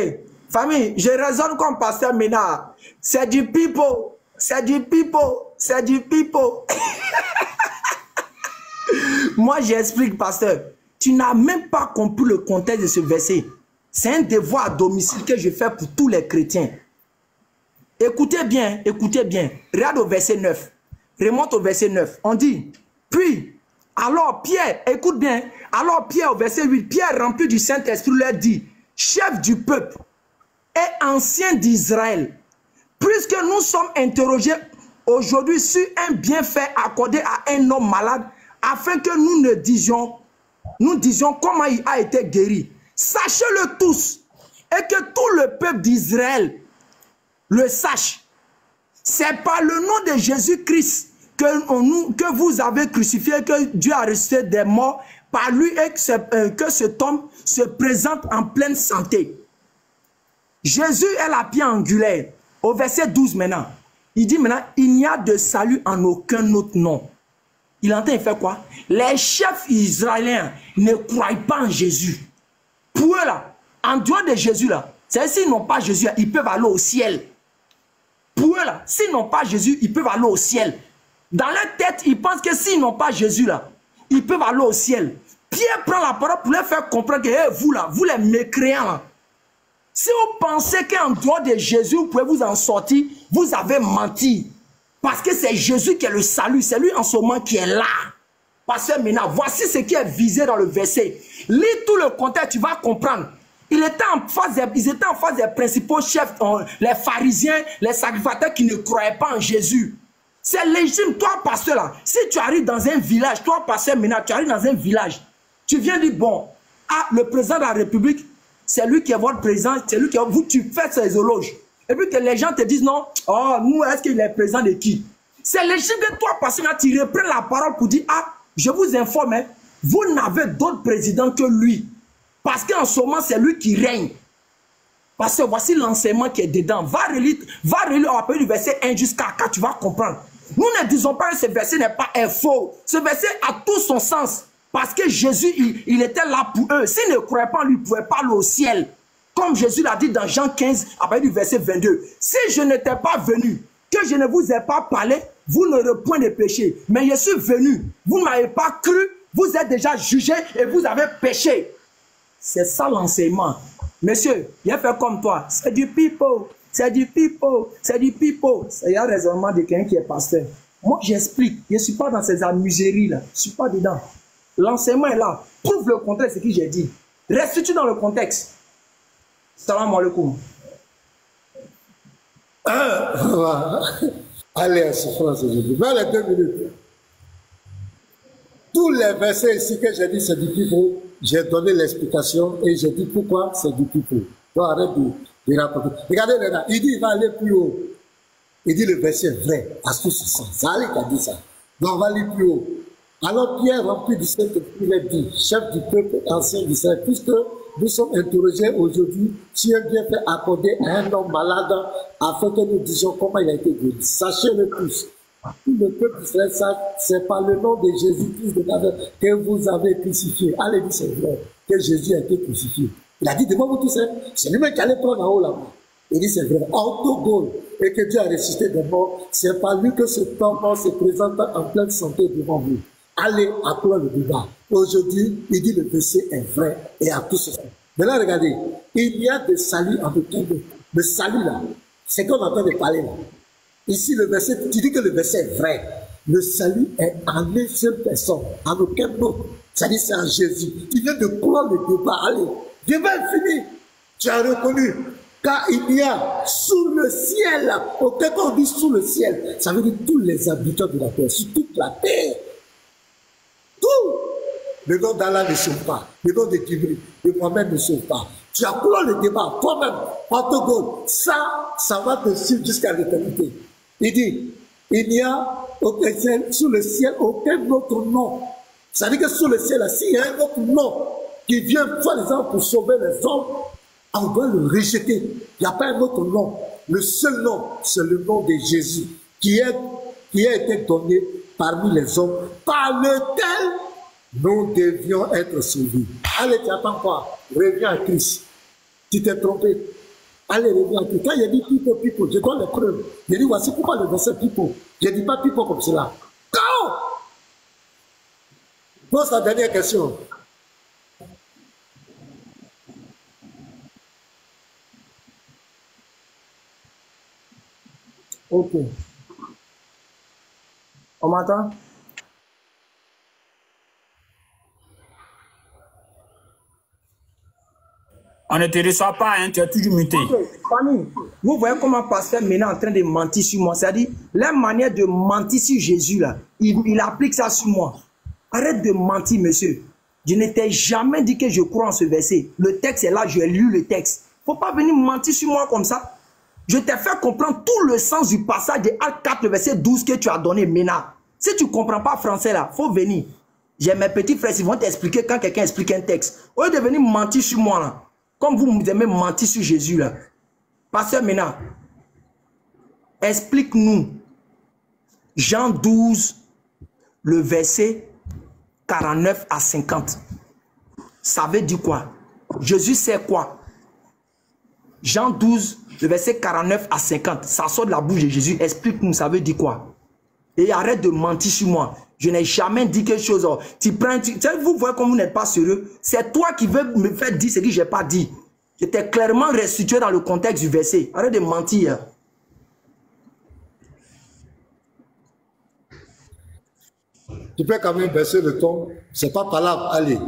Famille, je raisonne comme pasteur Ménard. C'est du pipeau. C'est du pipeau. C'est du pipeau. Moi, j'explique, pasteur. Tu n'as même pas compris le contexte de ce verset. C'est un devoir à domicile que je fais pour tous les chrétiens. Écoutez bien, écoutez bien. Regarde au verset 9. Remonte au verset 9. On dit, puis, alors Pierre, écoute bien, alors Pierre au verset 8, Pierre rempli du Saint-Esprit leur dit, chef du peuple et ancien d'Israël, puisque nous sommes interrogés aujourd'hui sur un bienfait accordé à un homme malade, afin que nous disions comment il a été guéri. Sachez-le tous, et que tout le peuple d'Israël le sache. C'est par le nom de Jésus-Christ que vous avez crucifié, que Dieu a ressuscité des morts, par lui et que cet homme se présente en pleine santé. Jésus est la pierre angulaire. Au verset 12 maintenant, il dit maintenant, il n'y a de salut en aucun autre nom. Il entend, il fait quoi? Les chefs israéliens ne croient pas en Jésus. Pour eux là, en dehors de Jésus là, c'est s'ils n'ont pas Jésus, ils peuvent aller au ciel. Pour eux là, s'ils n'ont pas Jésus, ils peuvent aller au ciel. Dans leur tête, ils pensent que s'ils n'ont pas Jésus là, ils peuvent aller au ciel. Pierre prend la parole pour leur faire comprendre que hey, vous là, vous les mécréants là, si vous pensez qu'en dehors de Jésus, vous pouvez vous en sortir, vous avez menti. Parce que c'est Jésus qui est le salut, c'est lui en ce moment qui est là. Parce que maintenant, voici ce qui est visé dans le verset. Lis tout le contexte, tu vas comprendre. Ils étaient en face des principaux chefs, les pharisiens, les sacrificateurs qui ne croyaient pas en Jésus. C'est légitime, toi, pasteur, là. Si tu arrives dans un village, toi, pasteur, maintenant, tu arrives dans un village, tu viens dire, bon, ah, le président de la République, c'est lui qui est votre président, c'est lui qui est, vous, tu fais ses éloges. Et puis que les gens te disent, non, oh, nous, est-ce qu'il est président de qui? C'est légitime que toi, pasteur, tu reprends la parole pour dire, ah, je vous informe, hein, vous n'avez d'autre président que lui. Parce qu'en ce moment, c'est lui qui règne. Parce que voici l'enseignement qui est dedans. Va relire à partir du verset 1 jusqu'à 4, tu vas comprendre. Nous ne disons pas que ce verset n'est pas faux. Ce verset a tout son sens. Parce que Jésus, il était là pour eux. S'ils ne croyaient pas en lui, ils ne pouvaient pas aller au ciel. Comme Jésus l'a dit dans Jean 15, à partir du verset 22. Si je n'étais pas venu, que je ne vous ai pas parlé, vous n'aurez point de péché. Mais je suis venu, vous ne m'avez pas cru, vous êtes déjà jugé et vous avez péché. C'est ça l'enseignement. Monsieur, il a fait comme toi. C'est du pipeau, c'est du pipeau, c'est du pipeau. C'est un raisonnement de quelqu'un qui est pasteur. Moi, j'explique. Je ne suis pas dans ces amuseries-là. Je ne suis pas dedans. L'enseignement est là. Prouve le contexte, ce que j'ai dit. Reste-tu dans le contexte? Salam alaikum. Allez, à ce France aujourd'hui. Vers les 2 minutes. Tous les versets ici que j'ai dit, c'est du pipeau. J'ai donné l'explication et j'ai dit pourquoi c'est du pipeau. Donc arrête de raconter. Regardez là, il dit il va aller plus haut. Il dit le verset est vrai, à ce sens. C'est Ali qui a dit ça. Donc on va aller plus haut. Alors Pierre, rempli du Saint-Esprit, a dit, chef du peuple ancien d'Israël, puisque nous sommes interrogés aujourd'hui sur un bienfait accordé à un homme malade, afin que nous disions comment il a été guéri. Sachez-le tous. Tout le peuple d'Israël sache, c'est par le nom de Jésus-Christ de Nazareth que vous avez crucifié. Allez, dit c'est vrai, que Jésus a été crucifié. Il a dit devant vous tous, c'est lui-même qui allait prendre en haut là-bas. Il dit c'est vrai, autogone, et que Dieu a ressuscité des morts, c'est par lui que ce homme se présente en pleine santé devant vous. Allez après le débat. Aujourd'hui, il dit le verset est vrai et à tout cela. Maintenant, regardez, il y a des saluts en aucun autre. Le salut là, c'est qu'on est en train de parler là. Ici, le verset, tu dis que le verset est vrai. Le salut est en une seule personne, en aucun autre. C'est-à-dire, c'est en Jésus. Il vient de clore le débat. Allez, débat est fini. Tu as reconnu. Car il y a sous le ciel, au temps qu'on dit sous le ciel, ça veut dire tous les habitants de la terre, sur toute la terre. Tout. Le nom d'Allah ne sauve pas. Le nom de Djibril, de Mohamed ne sauve pas. Tu as clos le débat, toi-même, Pantogone. Ça va te suivre jusqu'à l'éternité. Il dit, il n'y a sous le ciel aucun autre nom. Ça veut dire que sous le ciel, s'il y a un autre nom qui vient, soi-disant, pour sauver les hommes, on doit le rejeter. Il n'y a pas un autre nom. Le seul nom, c'est le nom de Jésus, qui a été donné parmi les hommes, par lequel nous devions être sauvés. Allez, tu attends quoi? Reviens à Christ. Tu t'es trompé. Allez, reviens à Christ. Quand il a dit people, je donne les preuves. Il dit, voici pourquoi le verset people. Je ne dis pas people comme cela. Non! Pose la dernière question. Ok. On m'entend? On ne te reçoit pas, hein, tu es toujours muté. Okay. Famille, vous voyez comment pasteur maintenant en train de mentir sur moi. C'est-à-dire, la manière de mentir sur Jésus, là, il applique ça sur moi. Arrête de mentir, monsieur. Je ne t'ai jamais dit que je crois en ce verset. Le texte est là, j'ai lu le texte. Il ne faut pas venir mentir sur moi comme ça. Je t'ai fait comprendre tout le sens du passage de Acte 4, le verset 12 que tu as donné maintenant. Si tu ne comprends pas français là, il faut venir. J'ai mes petits frères, ils vont t'expliquer quand quelqu'un explique un texte. Au lieu de venir mentir sur moi là, comme vous aimez mentir sur Jésus là. Pasteur Ménard, explique-nous Jean 12, le verset 49 à 50. Ça veut dire quoi? Jésus sait quoi? Jean 12, le verset 49 à 50. Ça sort de la bouche de Jésus. Explique-nous, ça veut dire quoi? Et arrête de mentir sur moi. Je n'ai jamais dit quelque chose. Vous voyez comme vous n'êtes pas sérieux. C'est toi qui veux me faire dire ce que je n'ai pas dit. J'étais clairement restitué dans le contexte du verset. Arrête de mentir. Tu peux quand même baisser le ton. C'est pas palable. Allez.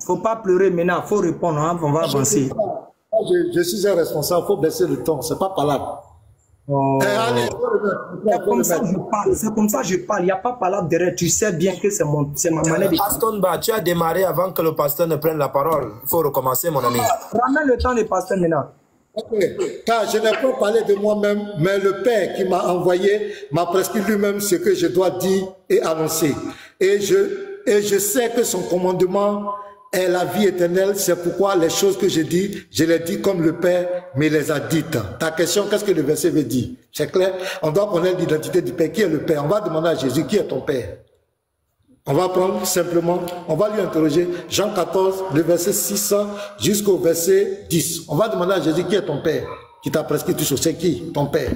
Faut pas pleurer maintenant. Faut répondre. Hein? On va avancer. Je suis un responsable. Faut baisser le ton. C'est pas palable. Oh. C'est comme ça que je parle. C'est comme ça que je parle. Il n'y a pas palable derrière. Tu sais bien que c'est ma manière de parler. Aston Ba, tu as démarré avant que le pasteur ne prenne la parole. Il faut recommencer, mon ami. Ramène le temps des pasteurs maintenant. Okay. Car je n'ai pas parlé de moi-même, mais le Père qui m'a envoyé m'a prescrit lui-même ce que je dois dire et annoncer. Et je sais que son commandement est la vie éternelle. C'est pourquoi les choses que je dis, je les dis comme le Père me les a dites. Ta question, qu'est-ce que le verset veut dire? C'est clair? On doit connaître l'identité du Père. Qui est le Père? On va demander à Jésus, qui est ton Père? On va prendre simplement, on va lui interroger Jean 14, le verset 6 jusqu'au verset 10. On va demander à Jésus, qui est ton Père? Qui t'a prescrit tout ça? C'est qui? Ton Père.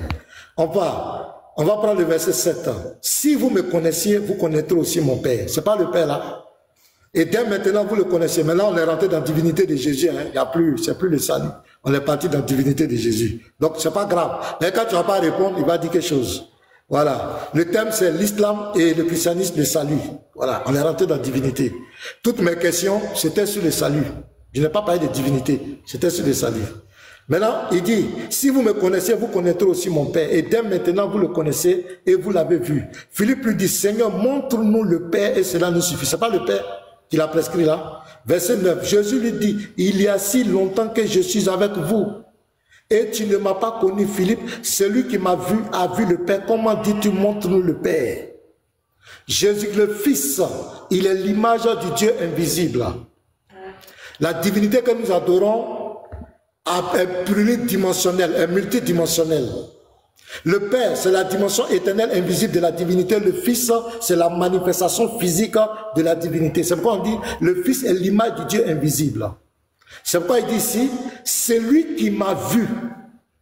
On va prendre le verset 7. Si vous me connaissiez, vous connaîtrez aussi mon Père. C'est pas le Père là? Et dès maintenant, vous le connaissez. Maintenant, on est rentré dans la divinité de Jésus. Hein. Il y a plus, c'est plus le salut. On est parti dans la divinité de Jésus. Donc, c'est pas grave. Mais quand tu vas pas répondre, il va dire quelque chose. Voilà. Le thème, c'est l'islam et le christianisme, le salut. Voilà. On est rentré dans la divinité. Toutes mes questions, c'était sur le salut. Je n'ai pas parlé de divinité. C'était sur le salut. Maintenant, il dit, si vous me connaissez, vous connaîtrez aussi mon Père. Et dès maintenant, vous le connaissez et vous l'avez vu. Philippe lui dit, Seigneur, montre-nous le Père et cela nous suffit. C'est pas le Père qu'il a prescrit là. Verset 9. Jésus lui dit, il y a si longtemps que je suis avec vous. Et tu ne m'as pas connu, Philippe. Celui qui m'a vu a vu le Père. Comment dis-tu, montre-nous le Père? Jésus, le Fils, il est l'image du Dieu invisible. La divinité que nous adorons est pluridimensionnelle, est multidimensionnelle. Le Père, c'est la dimension éternelle invisible de la divinité. Le Fils, c'est la manifestation physique de la divinité. C'est pourquoi on dit, le Fils est l'image du Dieu invisible. C'est pourquoi il dit ici, c'est lui qui m'a vu.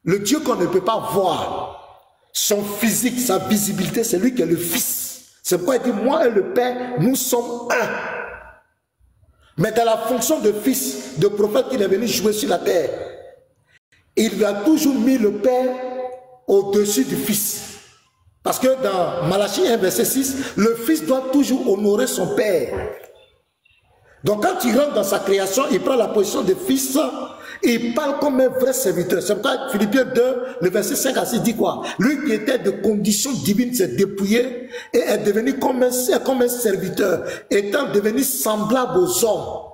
Le Dieu qu'on ne peut pas voir, son physique, sa visibilité, c'est lui qui est le Fils. C'est pourquoi il dit, moi et le Père, nous sommes un. Mais dans la fonction de Fils, de prophète qu'il est venu jouer sur la terre, il a toujours mis le Père au-dessus du Fils. Parce que dans Malachie 1, verset 6, le Fils doit toujours honorer son Père. Donc quand il rentre dans sa création, il prend la position de Fils, il parle comme un vrai serviteur. C'est pourquoi Philippiens 2, le verset 5 à 6 dit quoi? Lui qui était de condition divine s'est dépouillé et est devenu comme un serviteur, étant devenu semblable aux hommes.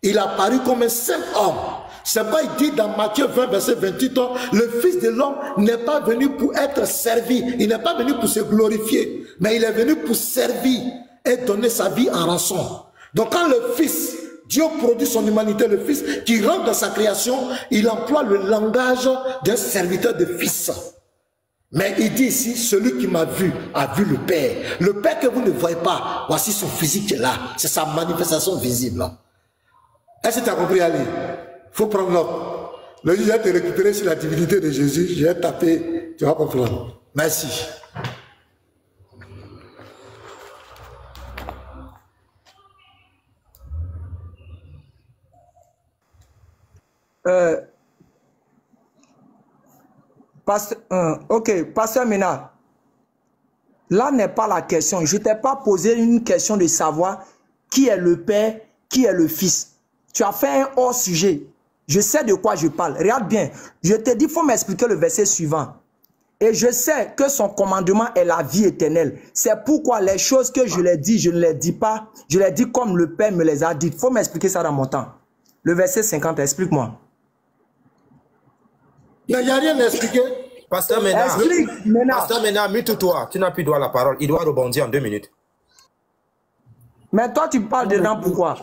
Il a paru comme un simple homme. C'est pourquoi il dit dans Matthieu 20, verset 28, le Fils de l'homme n'est pas venu pour être servi. Il n'est pas venu pour se glorifier, mais il est venu pour servir et donner sa vie en rançon. Donc quand le Fils, Dieu produit son humanité, le Fils, qui rentre dans sa création, il emploie le langage d'un serviteur de Fils. Mais il dit ici, celui qui m'a vu a vu le Père. Le Père que vous ne voyez pas, voici son physique qui est là. C'est sa manifestation visible. Est-ce que tu as compris, Ali? Il faut prendre note. Le jour où je vais te récupérer sur la divinité de Jésus, je vais taper, tu vas comprendre. Merci. Pasteur Ménard, là n'est pas la question. Je ne t'ai pas posé une question de savoir qui est le Père, qui est le Fils. Tu as fait un hors-sujet. Je sais de quoi je parle. Regarde bien. Je te dis, il faut m'expliquer le verset suivant. Et je sais que son commandement est la vie éternelle. C'est pourquoi les choses que je les dis, je ne les dis pas. Je les dis comme le Père me les a dites. Il faut m'expliquer ça dans mon temps. Le verset 50, explique-moi. Il n'y a rien à expliquer. Pasteur Ménard, Explique, Ménard. Pasteur Ménard, mute-toi. Tu n'as plus droit à la parole. Il doit rebondir en 2 minutes. Mais toi, tu parles dedans, pourquoi?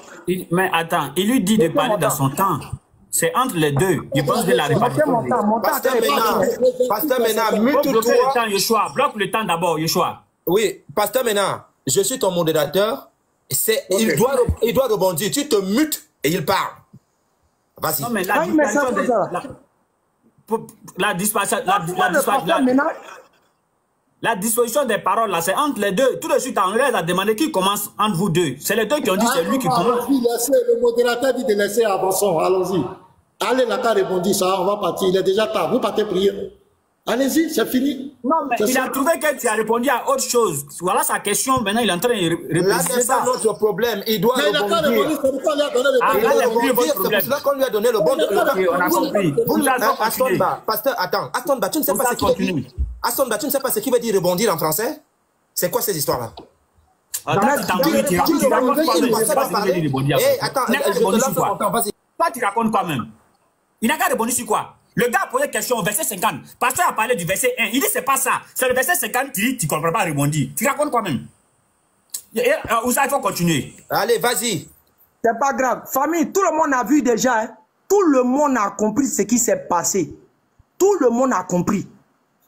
Mais attends, il lui dit de parler dans son temps. C'est entre les deux. Je pense que la répartition. Pasteur Ménard, Bloque le mute-toi. temps, Yeshua. Bloque le temps d'abord, Yeshua. Oui, Pasteur Ménard, je suis ton modérateur. Il doit rebondir. Tu te mutes et il parle. Vas-y. Non, mais la disposition des paroles, là, c'est entre les deux. Tout de suite, on a demandé qui commence entre vous deux. C'est les deux qui ont dit c'est lui qui commence. Le modérateur dit de laisser avançons. Allons-y. Allez, là, t'as répondu ça, on va partir. Il est déjà tard. Vous partez prier. Allez-y, c'est fini. Non, mais il a trouvé que tu as répondu à autre chose. Voilà sa question. Maintenant, il est en train de répéter là, c'est pas notre problème. Il doit rebondir. C'est pour ça qu'on lui a donné le bon. On a compris. Astonba, pasteur, attends. Astonba, tu ne sais pas ce qu'il veut dire. Astonba, tu ne sais pas ce qu'il veut dire rebondir en français? C'est quoi ces histoires-là? Attends, tu racontes quoi même? Toi, tu racontes quoi même? Il n'a qu'à répondre sur quoi? Le gars a posé une question au verset 50. Pasteur a parlé du verset 1. Il dit c'est pas ça. C'est le verset 50 qui dit tu ne comprends pas répondre. Tu racontes quoi même? Où ça, il faut continuer. Allez, vas-y. C'est pas grave. Famille, tout le monde a vu déjà. Hein? Tout le monde a compris ce qui s'est passé. Tout le monde a compris.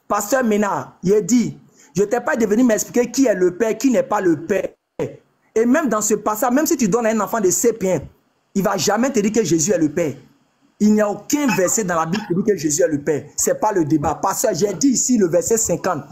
Pasteur Ménard, il a dit, je ne t'ai pas devenu m'expliquer qui est le Père, qui n'est pas le Père. Et même dans ce passage, même si tu donnes à un enfant de 7 pieds, il ne va jamais te dire que Jésus est le Père. Il n'y a aucun verset dans la Bible qui dit que Jésus est le Père. Ce n'est pas le débat. Parce que j'ai dit ici le verset 50.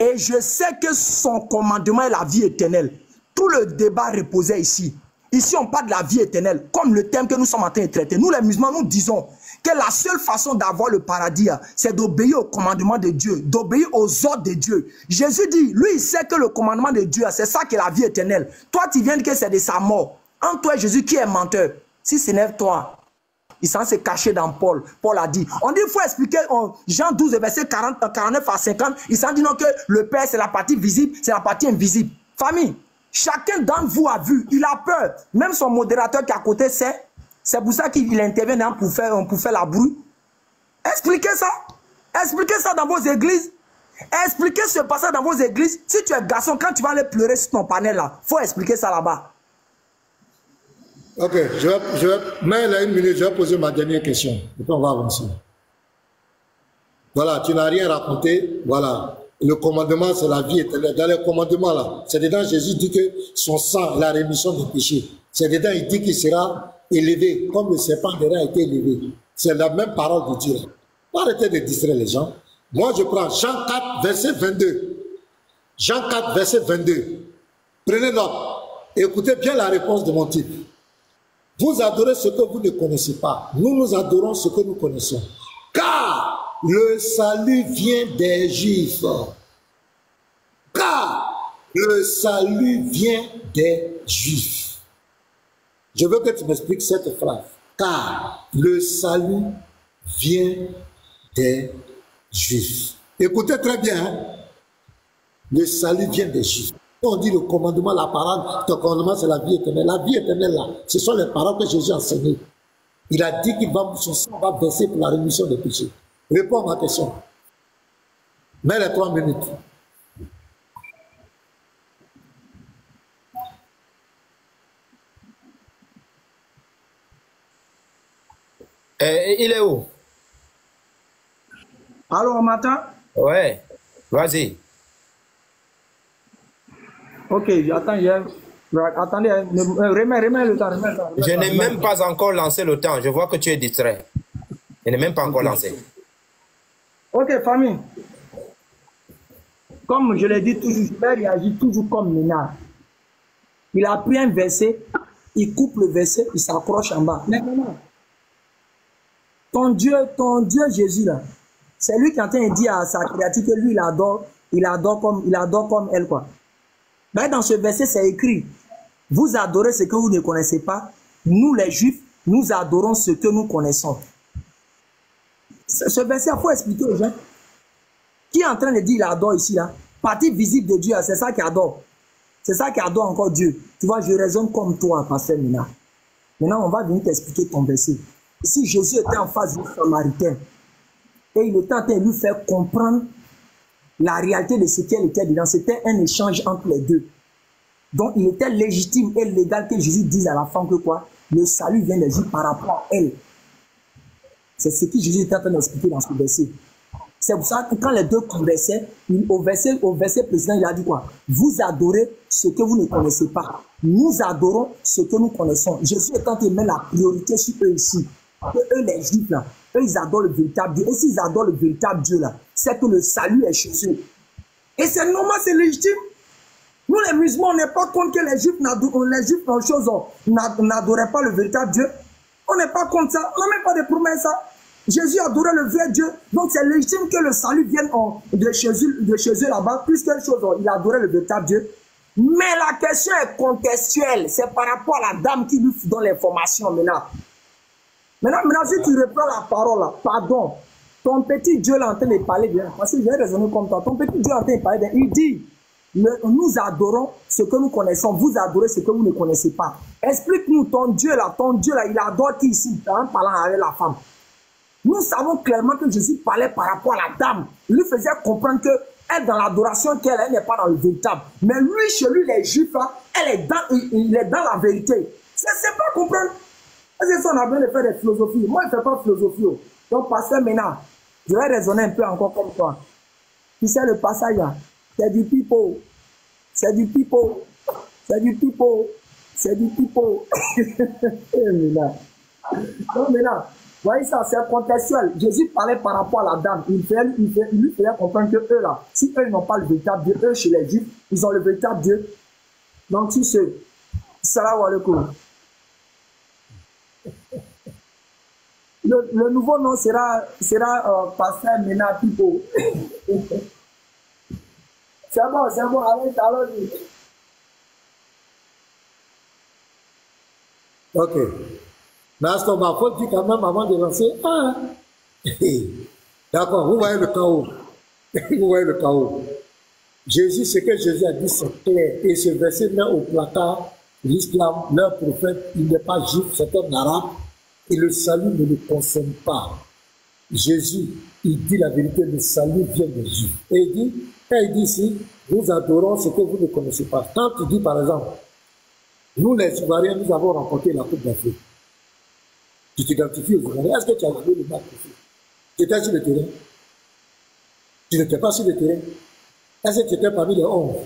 Et je sais que son commandement est la vie éternelle. Tout le débat reposait ici. Ici, on parle de la vie éternelle, comme le thème que nous sommes en train de traiter. Nous, les musulmans, nous disons que la seule façon d'avoir le paradis, c'est d'obéir au commandement de Dieu, d'obéir aux ordres de Dieu. Jésus dit, lui, il sait que le commandement de Dieu, c'est ça qui est la vie éternelle. Toi, tu viens dire que c'est de sa mort. En toi, Jésus, qui est menteur? Si ce n'est toi, il s'en s'est caché dans Paul. Paul a dit, on dit, il faut expliquer en Jean 12, verset 49 à 50, il s'en dit non que le Père, c'est la partie visible, c'est la partie invisible. Famille, chacun d'entre vous a vu, il a peur. Même son modérateur qui est à côté sait. C'est pour ça qu'il intervient pour faire la brouille. Expliquez ça. Expliquez ça dans vos églises. Expliquez ce passage dans vos églises. Si tu es garçon, quand tu vas aller pleurer sur ton panel là, il faut expliquer ça là-bas. Ok, mais là, 1 minute, je vais poser ma dernière question. Et puis on va avancer. Voilà, tu n'as rien raconté. Voilà. Le commandement, c'est la vie éternelle. Dans le commandement, là, c'est dedans, Jésus dit que son sang, la rémission des péchés. C'est dedans, il dit qu'il sera élevé, comme le serpent d'ailleurs a été élevé. C'est la même parole de Dieu. Arrêtez de distraire les gens. Moi, je prends Jean 4, verset 22. Jean 4, verset 22. Prenez note. Écoutez bien la réponse de mon type. Vous adorez ce que vous ne connaissez pas. Nous adorons ce que nous connaissons. Car le salut vient des Juifs. Car le salut vient des Juifs. Je veux que tu m'expliques cette phrase. Car le salut vient des Juifs. Écoutez très bien. Hein? Le salut vient des Juifs. On dit le commandement, la parole, ton commandement c'est la vie éternelle. La vie éternelle là, ce sont les paroles que Jésus a enseignées. Il a dit qu'il va, son sang va verser pour la rémission des péchés. Réponds à ma question. Mets les 3 minutes. Il est où? Allô, on m'entend? Ouais. Vas-y. Ok, j'attends. Attendez, remets le temps. Je n'ai même pas encore lancé le temps. Je vois que tu es distrait. Je n'ai même pas encore lancé. Ok, famille. Comme je l'ai dit toujours, je vais réagir toujours comme Ménard. Il a pris un verset, il coupe le verset, il s'accroche en bas. Maintenant, ton Dieu Jésus là, c'est lui qui est en train de dire à sa créature que lui il adore comme elle quoi. Mais dans ce verset c'est écrit, vous adorez ce que vous ne connaissez pas, nous les Juifs, nous adorons ce que nous connaissons. Ce verset, il faut expliquer aux gens. Qui est en train de dire il adore ici là? Partie visible de Dieu, c'est ça qui adore. C'est ça qui adore encore Dieu. Tu vois, je raisonne comme toi, pasteur Mina. Maintenant, on va venir t'expliquer ton verset. Si Jésus était en face du Samaritain, et il était en train de lui faire comprendre la réalité de ce qu'elle était dedans, c'était un échange entre les deux. Donc, il était légitime et légal que Jésus dise à la femme que quoi? Le salut vient de Jésus par rapport à elle. C'est ce que Jésus était en train d'expliquer dans ce verset. C'est pour ça que quand les deux conversaient, au verset précédent, il a dit quoi? Vous adorez ce que vous ne connaissez pas. Nous adorons ce que nous connaissons. Jésus est en train de mettre la priorité sur eux ici. Eux, les Juifs, là, eux, ils adorent le véritable Dieu. Et s'ils adorent le véritable Dieu, là, c'est que le salut est chez eux. Et c'est normal, c'est légitime. Nous, les musulmans, on n'est pas contre que les Juifs n'adoraient pas le véritable Dieu. On n'est pas contre ça. On n'a même pas de promesse ça. Jésus adorait le vrai Dieu. Donc c'est légitime que le salut vienne de chez eux là-bas, plus quelque chose, il adorait le véritable Dieu. Mais la question est contextuelle. C'est par rapport à la dame qui lui donne l'information maintenant. Maintenant, si tu reprends la parole là, pardon, ton petit Dieu là en train de parler bien, parce que j'ai raisonné comme toi, ton petit Dieu en train de parler bien, il dit, nous adorons ce que nous connaissons, vous adorez ce que vous ne connaissez pas. Explique-nous ton Dieu là, il adore qui ici, en parlant avec la femme. Nous savons clairement que Jésus parlait par rapport à la dame. Il lui faisait comprendre qu'elle, dans l'adoration qu'elle n'est pas dans le véritable. Mais lui, chez lui, les Juifs, là, il est dans la vérité. C'est pas comprendre. C'est ça, on a besoin de faire des philosophies. Moi, je ne fais pas de philosophie. Donc, pasteur, maintenant, je vais raisonner un peu encore comme toi. Tu sais, le passage là, c'est du pipeau. C'est du pipeau. C'est du pipeau. C'est du pipeau. Donc, maintenant, voyez ça, c'est contextuel. Jésus parlait par rapport à la dame. Il lui faisait comprendre que eux là, si eux n'ont pas le véritable Dieu, eux chez les Juifs, ils ont le véritable Dieu. Donc tu sais, salam alaikum. Le nouveau nom sera pasteur Mena Pipo. C'est bon, allez. Ok. Naston, ma faute dit quand même avant de lancer. Ah. D'accord, vous voyez le chaos. Vous voyez le chaos. Jésus, ce que Jésus a dit, c'est clair. Et ce verset met au placard l'islam, leur prophète, il n'est pas juif, c'est un arabe. Et le salut ne le concerne pas. Jésus, il dit la vérité, le salut vient des Juifs. Et il dit, quand il dit ici, nous adorons ce que vous ne connaissez pas. Quand tu dis par exemple, nous les Ivoiriens, nous avons remporté la Coupe d'Afrique. Tu t'identifies aux Ivoiriens. Est-ce que tu as joué le match? Tu étais sur le terrain? Tu n'étais pas sur le terrain? Est-ce que tu étais parmi les 11?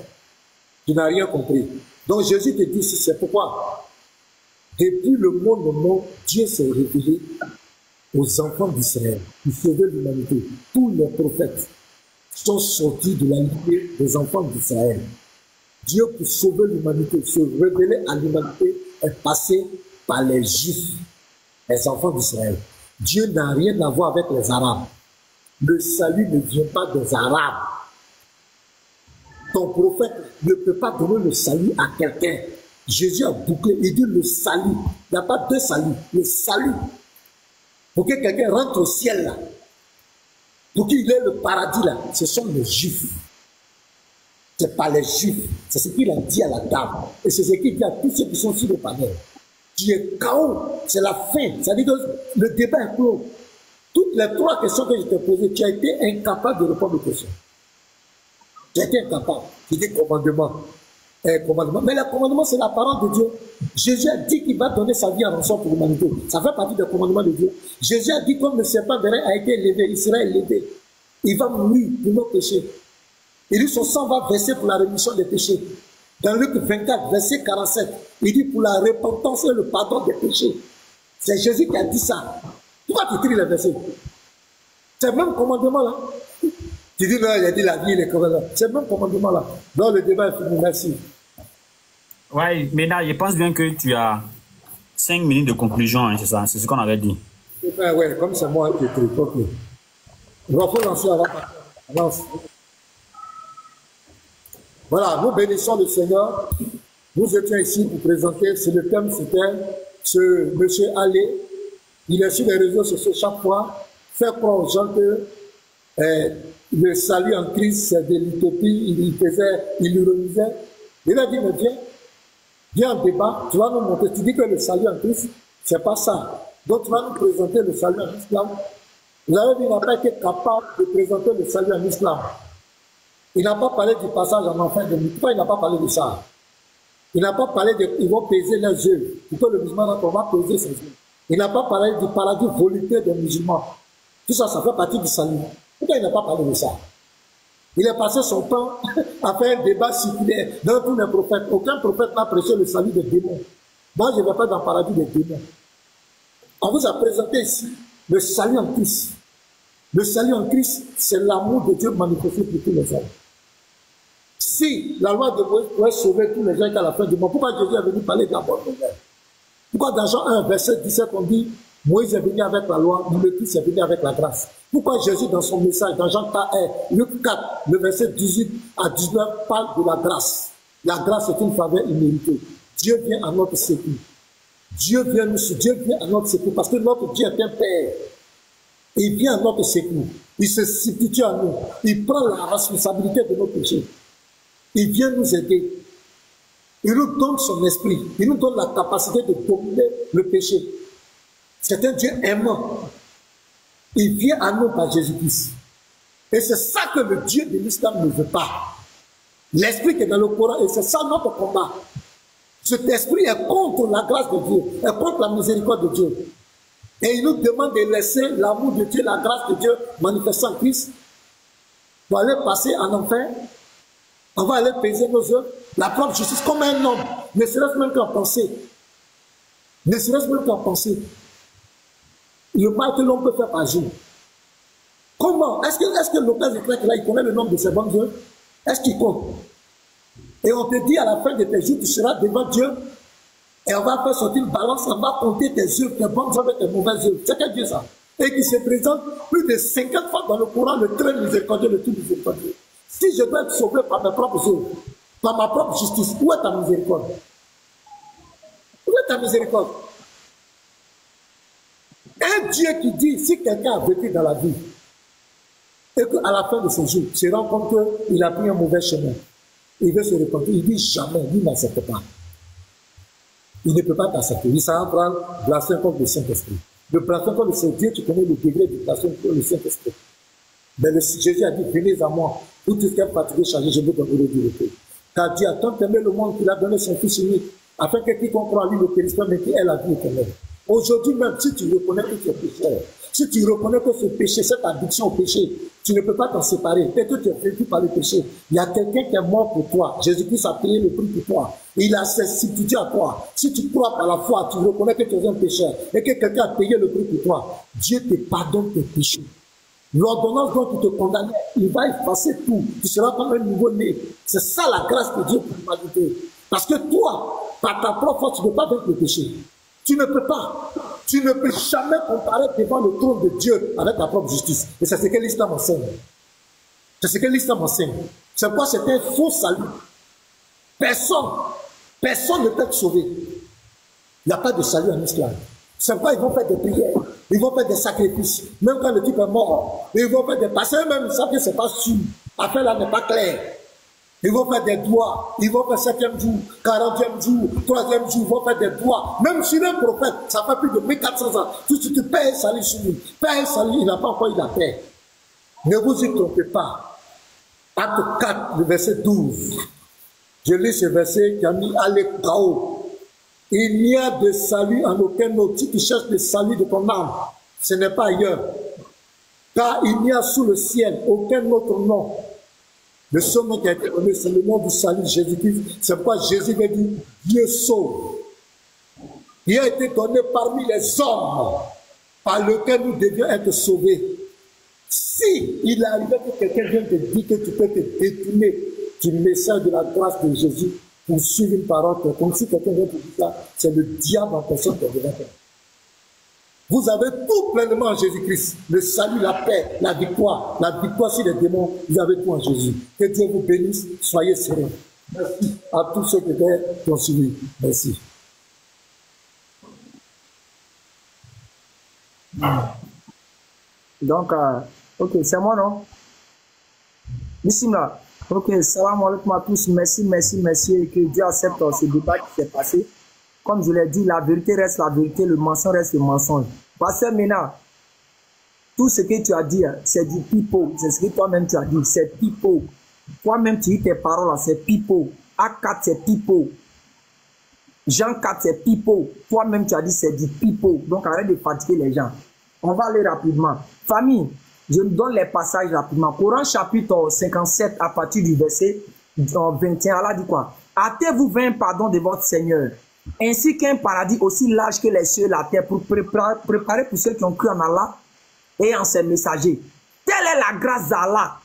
Tu n'as rien compris. Donc Jésus te dit, c'est pourquoi, depuis le monde, Dieu s'est révélé aux enfants d'Israël pour sauver l'humanité. Tous les prophètes sont sortis de la lignée des enfants d'Israël. Dieu, pour sauver l'humanité, se révéler à l'humanité, est passé par les Juifs, les enfants d'Israël. Dieu n'a rien à voir avec les Arabes. Le salut ne vient pas des Arabes. Ton prophète ne peut pas donner le salut à quelqu'un. Jésus a bouclé, il dit le salut. Il n'y a pas deux saluts, le salut. Pour que quelqu'un rentre au ciel là, pour qu'il ait le paradis là, ce sont les Juifs. Ce n'est pas les Juifs. C'est ce qu'il a dit à la dame. Et c'est ce qu'il dit à tous ceux qui sont sur le panel. Tu es KO, c'est la fin. Ça veut dire que le débat est clos. Toutes les trois questions que je t'ai posées, tu as été incapable de répondre aux questions. Tu as été incapable. Tu dis commandement. Commandement. Mais le commandement, c'est la parole de Dieu. Jésus a dit qu'il va donner sa vie en rançon pour l'humanité. Ça fait partie des commandements de Dieu. Jésus a dit comme le serpent a été élevé, il sera élevé. Il va mourir pour nos péchés. Il dit son sang va verser pour la rémission des péchés. Dans Luc 24, verset 47, il dit pour la repentance et le pardon des péchés. C'est Jésus qui a dit ça. Pourquoi tu tries les versets? C'est le même commandement-là. Tu dis non, il a dit la vie, les commandements. C'est le même commandement-là. Donc le débat est fini. Merci. Oui, mais là, je pense bien que tu as 5 minutes de conclusion, hein, c'est ça, c'est ce qu'on avait dit. Oui, comme c'est moi qui ai trie. Ok. Il va falloir lancer avant. Avance. Voilà, nous bénissons le Seigneur. Nous étions ici pour présenter, c'est le thème, c'était ce monsieur Allé. Il est sur les réseaux sociaux chaque fois, faire croire aux gens que le salut en Christ, c'est de l'utopie, il ironisait. Il a dit, mais viens en débat, tu vas nous montrer, tu dis que le salut en Christ, c'est pas ça. Donc tu vas nous présenter le salut en islam. Vous avez dit, il n'a pas été capable de présenter le salut en islam. Il n'a pas parlé du passage en enfer de nuit. Pourquoi il n'a pas parlé de ça? Il n'a pas parlé de... Ils vont peser leurs œuvres. Plutôt le musulman, on va peser ses œuvres. Il n'a pas parlé du paradis volupté des musulmans. Tout ça, ça fait partie du salut. Pourquoi il n'a pas parlé de ça? Il a passé son temps à faire un débat circulaire dans tous les prophètes. Aucun prophète n'a prêché le salut des démons. Moi, je ne vais pas dans le paradis des démons. On vous a présenté ici le salut en Christ. Le salut en Christ, c'est l'amour de Dieu manifesté pour tous les hommes. Si la loi de Moïse pourrait sauver tous les gens qu'à la fin du monde, pourquoi Jésus est venu parler de la bonne nouvelle? Pourquoi dans Jean 1, verset 17, on dit Moïse est venu avec la loi, le Christ est venu avec la grâce? Pourquoi Jésus, dans son message, dans Jean 4, Luc 4, le verset 18 à 19, parle de la grâce? La grâce est une faveur imméritée. Dieu vient à notre secours. Dieu vient à notre secours parce que notre Dieu est un Père. Il vient à notre secours. Il se substitue à nous. Il prend la responsabilité de nos péchés. Il vient nous aider. Il nous donne son esprit. Il nous donne la capacité de dominer le péché. C'est un Dieu aimant. Il vient à nous par Jésus-Christ. Et c'est ça que le Dieu de l'islam ne veut pas. L'esprit qui est dans le Coran, et c'est ça notre combat. Cet esprit est contre la grâce de Dieu, est contre la miséricorde de Dieu. Et il nous demande de laisser l'amour de Dieu, la grâce de Dieu manifestée en Christ pour aller passer en enfer. On va aller peser nos œuvres, la propre justice, comme un homme, ne serait-ce même qu'en penser. Ne serait-ce même qu'en penser. Le mal que l'on peut faire par jour. Comment? Est-ce que Lopez éclaire là, il connaît le nombre de ses bonnes œuvres? Est-ce qu'il compte? Et on te dit à la fin de tes jours, tu seras devant Dieu et on va faire sortir une balance, on va compter tes œuvres, tes bonnes œuvres et tes mauvaises œuvres. C'est quel Dieu ça? Et qui se présente plus de 50 fois dans le Coran, le très miséricordieux, le tout miséricordieux. Si je dois être sauvé par mes propres œuvres, par ma propre justice, où est ta miséricorde? Où est ta miséricorde? Un Dieu qui dit, si quelqu'un a vécu dans la vie, et qu'à la fin de ses jours, se rend compte qu'il a pris un mauvais chemin, il veut se repentir, il dit jamais, il n'accepte pas. Il ne peut pas t'accepter. Il s'en prend blasphème contre le Saint-Esprit. Le blasphème contre le Saint-Dieu, tu connais le degré de blasphème contre le Saint-Esprit. Mais Jésus a dit, venez à moi, vous tous qui êtes fatigués, chargés, je vous donnerai du repos. Car Dieu a tant aimé le monde qu'il a donné son Fils unique, afin que quiconque croit en lui ne périsse pas, mais qu'il ait la vie éternelle. Aujourd'hui même, si tu reconnais que tu es pécheur, si tu reconnais que ce péché, cette addiction au péché, tu ne peux pas t'en séparer, et que tu es vaincu par le péché, il y a quelqu'un qui est mort pour toi. Jésus-Christ a payé le prix pour toi. Il a substitué à toi. Si tu crois par la foi, tu reconnais que tu es un pécheur, et que quelqu'un a payé le prix pour toi, Dieu te pardonne tes péchés. L'ordonnance dont tu te condamnais, il va effacer tout. Tu seras comme un nouveau-né. C'est ça la grâce de Dieu pour l'humanité. Parce que toi, par ta propre force, tu ne peux pas vaincre le péché. Tu ne peux pas. Tu ne peux jamais comparer devant le trône de Dieu avec ta propre justice. Et c'est ce que l'islam enseigne. C'est ce que l'islam enseigne. C'est quoi? C'est un faux salut. Personne ne peut être sauvé. Il n'y a pas de salut en islam. C'est pourquoi ils vont faire des prières, ils vont faire des sacrifices, même quand le type est mort. Ils vont faire des passés, même ils savent que ce n'est pas sûr. L'affaire là n'est pas claire. Ils vont faire des doigts, ils vont faire 7e jour, 40e jour, 3e jour, ils vont faire des doigts. Même sur un prophète, ça fait plus de 1400 ans. Si tu payes un salut sur lui, paye un salut, il n'a pas encore eu la paix. Ne vous y trompez pas. Acte 4, le verset 12. Je lis ce verset qui a mis à l'écart. Il n'y a de salut en aucun autre. Si tu cherches le salut de ton âme, ce n'est pas ailleurs. Car il n'y a sous le ciel aucun autre nom Le seul nom qui a été donné, c'est le nom du salut, Jésus-Christ. C'est pourquoi Jésus veut dire Dieu sauve. Il a été donné parmi les hommes par lequel nous devions être sauvés. Si il arrivait que quelqu'un vienne te dire que tu peux te détourner du message de la grâce de Jésus pour suivre une parole, comme si quelqu'un vient te dire ça, c'est le diable en personne qui est devant toi. Vous avez tout pleinement en Jésus-Christ. Le salut, la paix, la victoire sur les démons, vous avez tout en Jésus. Que Dieu vous bénisse, soyez sereins. Merci à tous ceux qui ont suivi. Merci. Donc, ok, c'est moi, non? Bismillah. Ok, salam alaikum à tous. Merci, et que Dieu accepte ce débat qui s'est passé. Comme je l'ai dit, la vérité reste la vérité, le mensonge reste le mensonge. Pasteur Mena, tout ce que tu as dit, c'est du pipeau. C'est ce que toi-même tu as dit, c'est pipeau. Toi-même tu dis tes paroles, c'est pipeau. A4, c'est pipeau. Jean 4, c'est pipeau. Toi-même tu as dit, c'est du pipeau. Donc arrête de fatiguer les gens. On va aller rapidement. Famille, je me donne les passages rapidement. Coran chapitre 57, à partir du verset 21, Allah dit quoi? Hâtez-vous vers un pardon de votre Seigneur, ainsi qu'un paradis aussi large que les cieux et la terre, pour préparer pour ceux qui ont cru en Allah et en ses messagers. Telle est la grâce d'Allah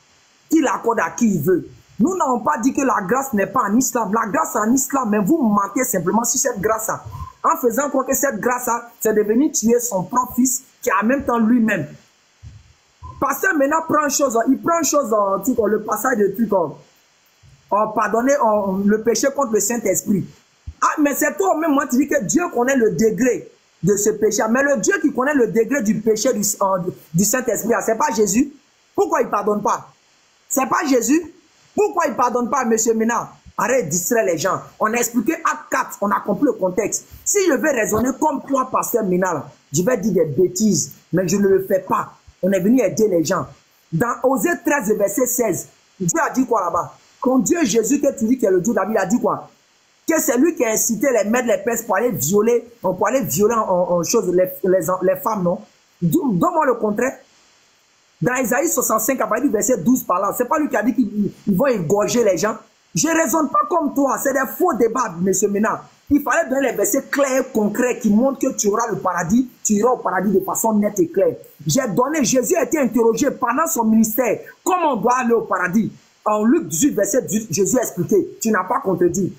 qu'il accorde à qui il veut. Nous n'avons pas dit que la grâce n'est pas en islam. La grâce est en islam, mais vous mentez simplement sur cette grâce-là. En faisant croire que cette grâce-là, c'est de venir tuer son propre fils, qui est en même temps lui-même. Pasteur maintenant prend une chose, il prend une chose, le passage de truc, pardonner le péché contre le Saint-Esprit. Ah, mais c'est toi-même, moi, tu dis que Dieu connaît le degré de ce péché. Mais le Dieu qui connaît le degré du péché du Saint-Esprit, c'est pas Jésus. Pourquoi il ne pardonne pas? C'est pas Jésus. Pourquoi il ne pardonne pas, monsieur Mena? Arrête de distraire les gens. On a expliqué Acte 4, on a compris le contexte. Si je vais raisonner comme toi, pasteur Mena, je vais dire des bêtises, mais je ne le fais pas. On est venu aider les gens. Dans Osée 13, verset 16, Dieu a dit quoi là-bas? Quand Dieu Jésus, que tu dis qu'il est le Dieu d'David, a dit quoi? Que c'est lui qui a incité les maîtres, les pères pour aller violer, les femmes, non? Donne-moi le contraire. Dans Isaïe 65, à partir du verset 12 par là, c'est pas lui qui a dit qu'ils vont égorger les gens. Je ne raisonne pas comme toi, c'est des faux débats, monsieur Mena. Il fallait donner les versets clairs et concrets qui montrent que tu auras le paradis, tu iras au paradis de façon nette et claire. J'ai donné, Jésus a été interrogé pendant son ministère, comment on doit aller au paradis. En Luc 18, verset 18, Jésus a expliqué, tu n'as pas contredit.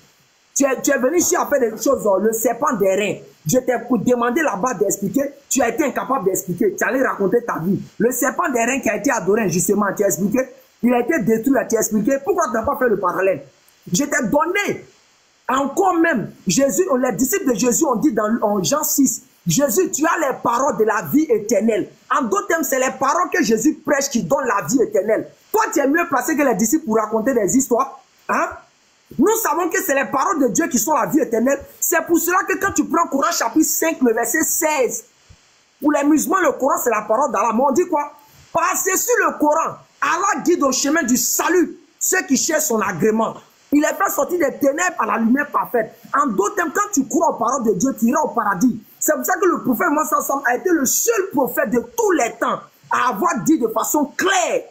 Tu es venu ici à faire des choses, le serpent des reins. Je t'ai demandé là-bas d'expliquer, tu as été incapable d'expliquer, tu allais raconter ta vie. Le serpent des reins qui a été adoré justement, tu as expliqué, il a été détruit, tu as expliqué, pourquoi tu n'as pas fait le parallèle? Je t'ai donné, encore même, Jésus, les disciples de Jésus ont dit en Jean 6, Jésus, tu as les paroles de la vie éternelle. En d'autres termes, c'est les paroles que Jésus prêche qui donnent la vie éternelle. Toi, tu es mieux placé que les disciples pour raconter des histoires. Hein? Nous savons que c'est les paroles de Dieu qui sont la vie éternelle. C'est pour cela que quand tu prends Coran chapitre 5, le verset 16, pour les musulmans, le Coran, c'est la parole d'Allah. Mais on dit quoi? Passez sur le Coran. Allah guide au chemin du salut ceux qui cherchent son agrément. Il est fait sortir des ténèbres à la lumière parfaite. En d'autres termes, quand tu crois aux paroles de Dieu, tu iras au paradis. C'est pour ça que le prophète Mohammed a été le seul prophète de tous les temps à avoir dit de façon claire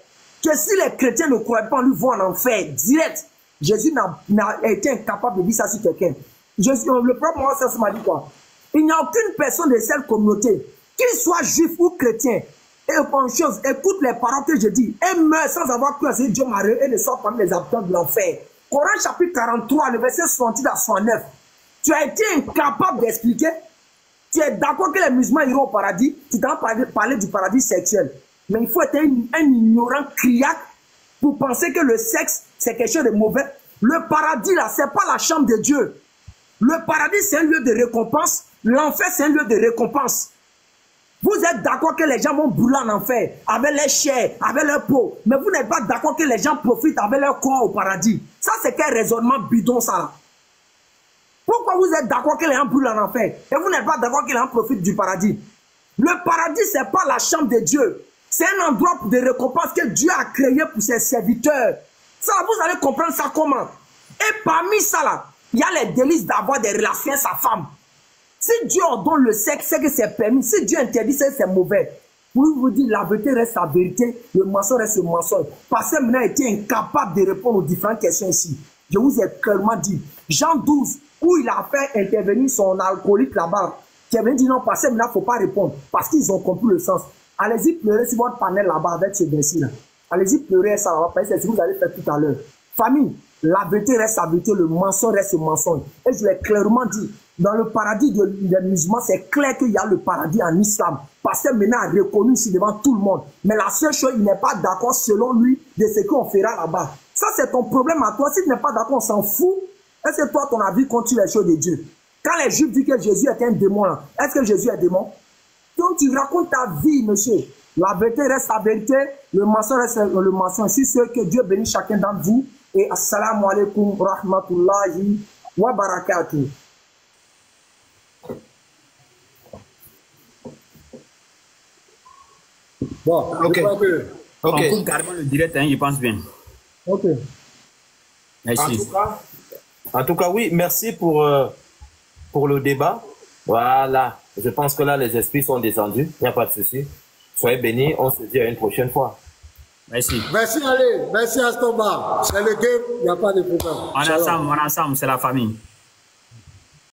que si les chrétiens ne croient pas en lui, vont en enfer direct. Jésus n'a été incapable de dire ça sur quelqu'un. Le prophète Mohammed m'a dit quoi? Il n'y a aucune personne de cette communauté, qu'il soit juif ou chrétien, et une chose, écoute les paroles que je dis, et meurt sans avoir cru à ce que Dieu m'a révélé et ne sort parmi les habitants de l'enfer. Coran chapitre 43, le verset 68 à 69. Tu as été incapable d'expliquer. Tu es d'accord que les musulmans iront au paradis. Tu t'en parler du paradis sexuel. Mais il faut être un ignorant criac pour penser que le sexe, c'est quelque chose de mauvais. Le paradis, là, c'est pas la chambre de Dieu. Le paradis, c'est un lieu de récompense. L'enfer, c'est un lieu de récompense. Vous êtes d'accord que les gens vont brûler en enfer avec leur chair, avec leur peau. Mais vous n'êtes pas d'accord que les gens profitent avec leur corps au paradis. Ça, c'est quel raisonnement bidon, ça, là? Pourquoi vous êtes d'accord que les gens brûlent en enfer et vous n'êtes pas d'accord que les gens profitent du paradis? Le paradis, ce n'est pas la chambre de Dieu. C'est un endroit de récompense que Dieu a créé pour ses serviteurs. Ça, vous allez comprendre ça comment? Et parmi ça, là, il y a les délices d'avoir des relations avec sa femme. Si Dieu ordonne le sexe, c'est que c'est permis. Si Dieu interdit, c'est que c'est mauvais. Pour vous dire, la vérité reste la vérité, le mensonge reste le mensonge. Pasteur Mena était incapable de répondre aux différentes questions ici. Je vous ai clairement dit. Jean 12, où il a fait intervenir son alcoolique là-bas, qui avait dit non, Pasteur Mena, il ne faut pas répondre, parce qu'ils ont compris le sens. Allez-y pleurer sur votre panel là-bas avec ce verset-là. Allez-y pleurer ça là-bas, parce que c'est ce que vous allez faire tout à l'heure. Famille, la vérité reste la vérité, le mensonge reste le mensonge. Et je l'ai clairement dit, dans le paradis des musulmans, c'est clair qu'il y a le paradis en islam. Parce que maintenant, il a reconnu ici devant tout le monde. Mais la seule chose, il n'est pas d'accord selon lui de ce qu'on fera là-bas. Ça, c'est ton problème à toi. Si tu n'es pas d'accord, on s'en fout. Est-ce que toi, ton avis continue les choses de Dieu? Quand les Juifs disent que Jésus est un démon, est-ce que Jésus est un démon? Donc, tu racontes ta vie, monsieur. La vérité reste la vérité, le mensonge reste le mensonge. Si c'est que Dieu bénisse chacun d'entre vous. Et assalamu alaikum rahmatullahi wa barakatuh. Bon, ok. On coupe carrément le direct, hein, je pense bien. Ok. Merci. En tout cas, oui, merci pour le débat. Voilà. Je pense que là, les esprits sont descendus. Il n'y a pas de souci. Soyez bénis. On se dit à une prochaine fois. Merci. Merci, allez. Merci, Astomba. C'est le game. Il n'y a pas de problème. On est ensemble, c'est la famille.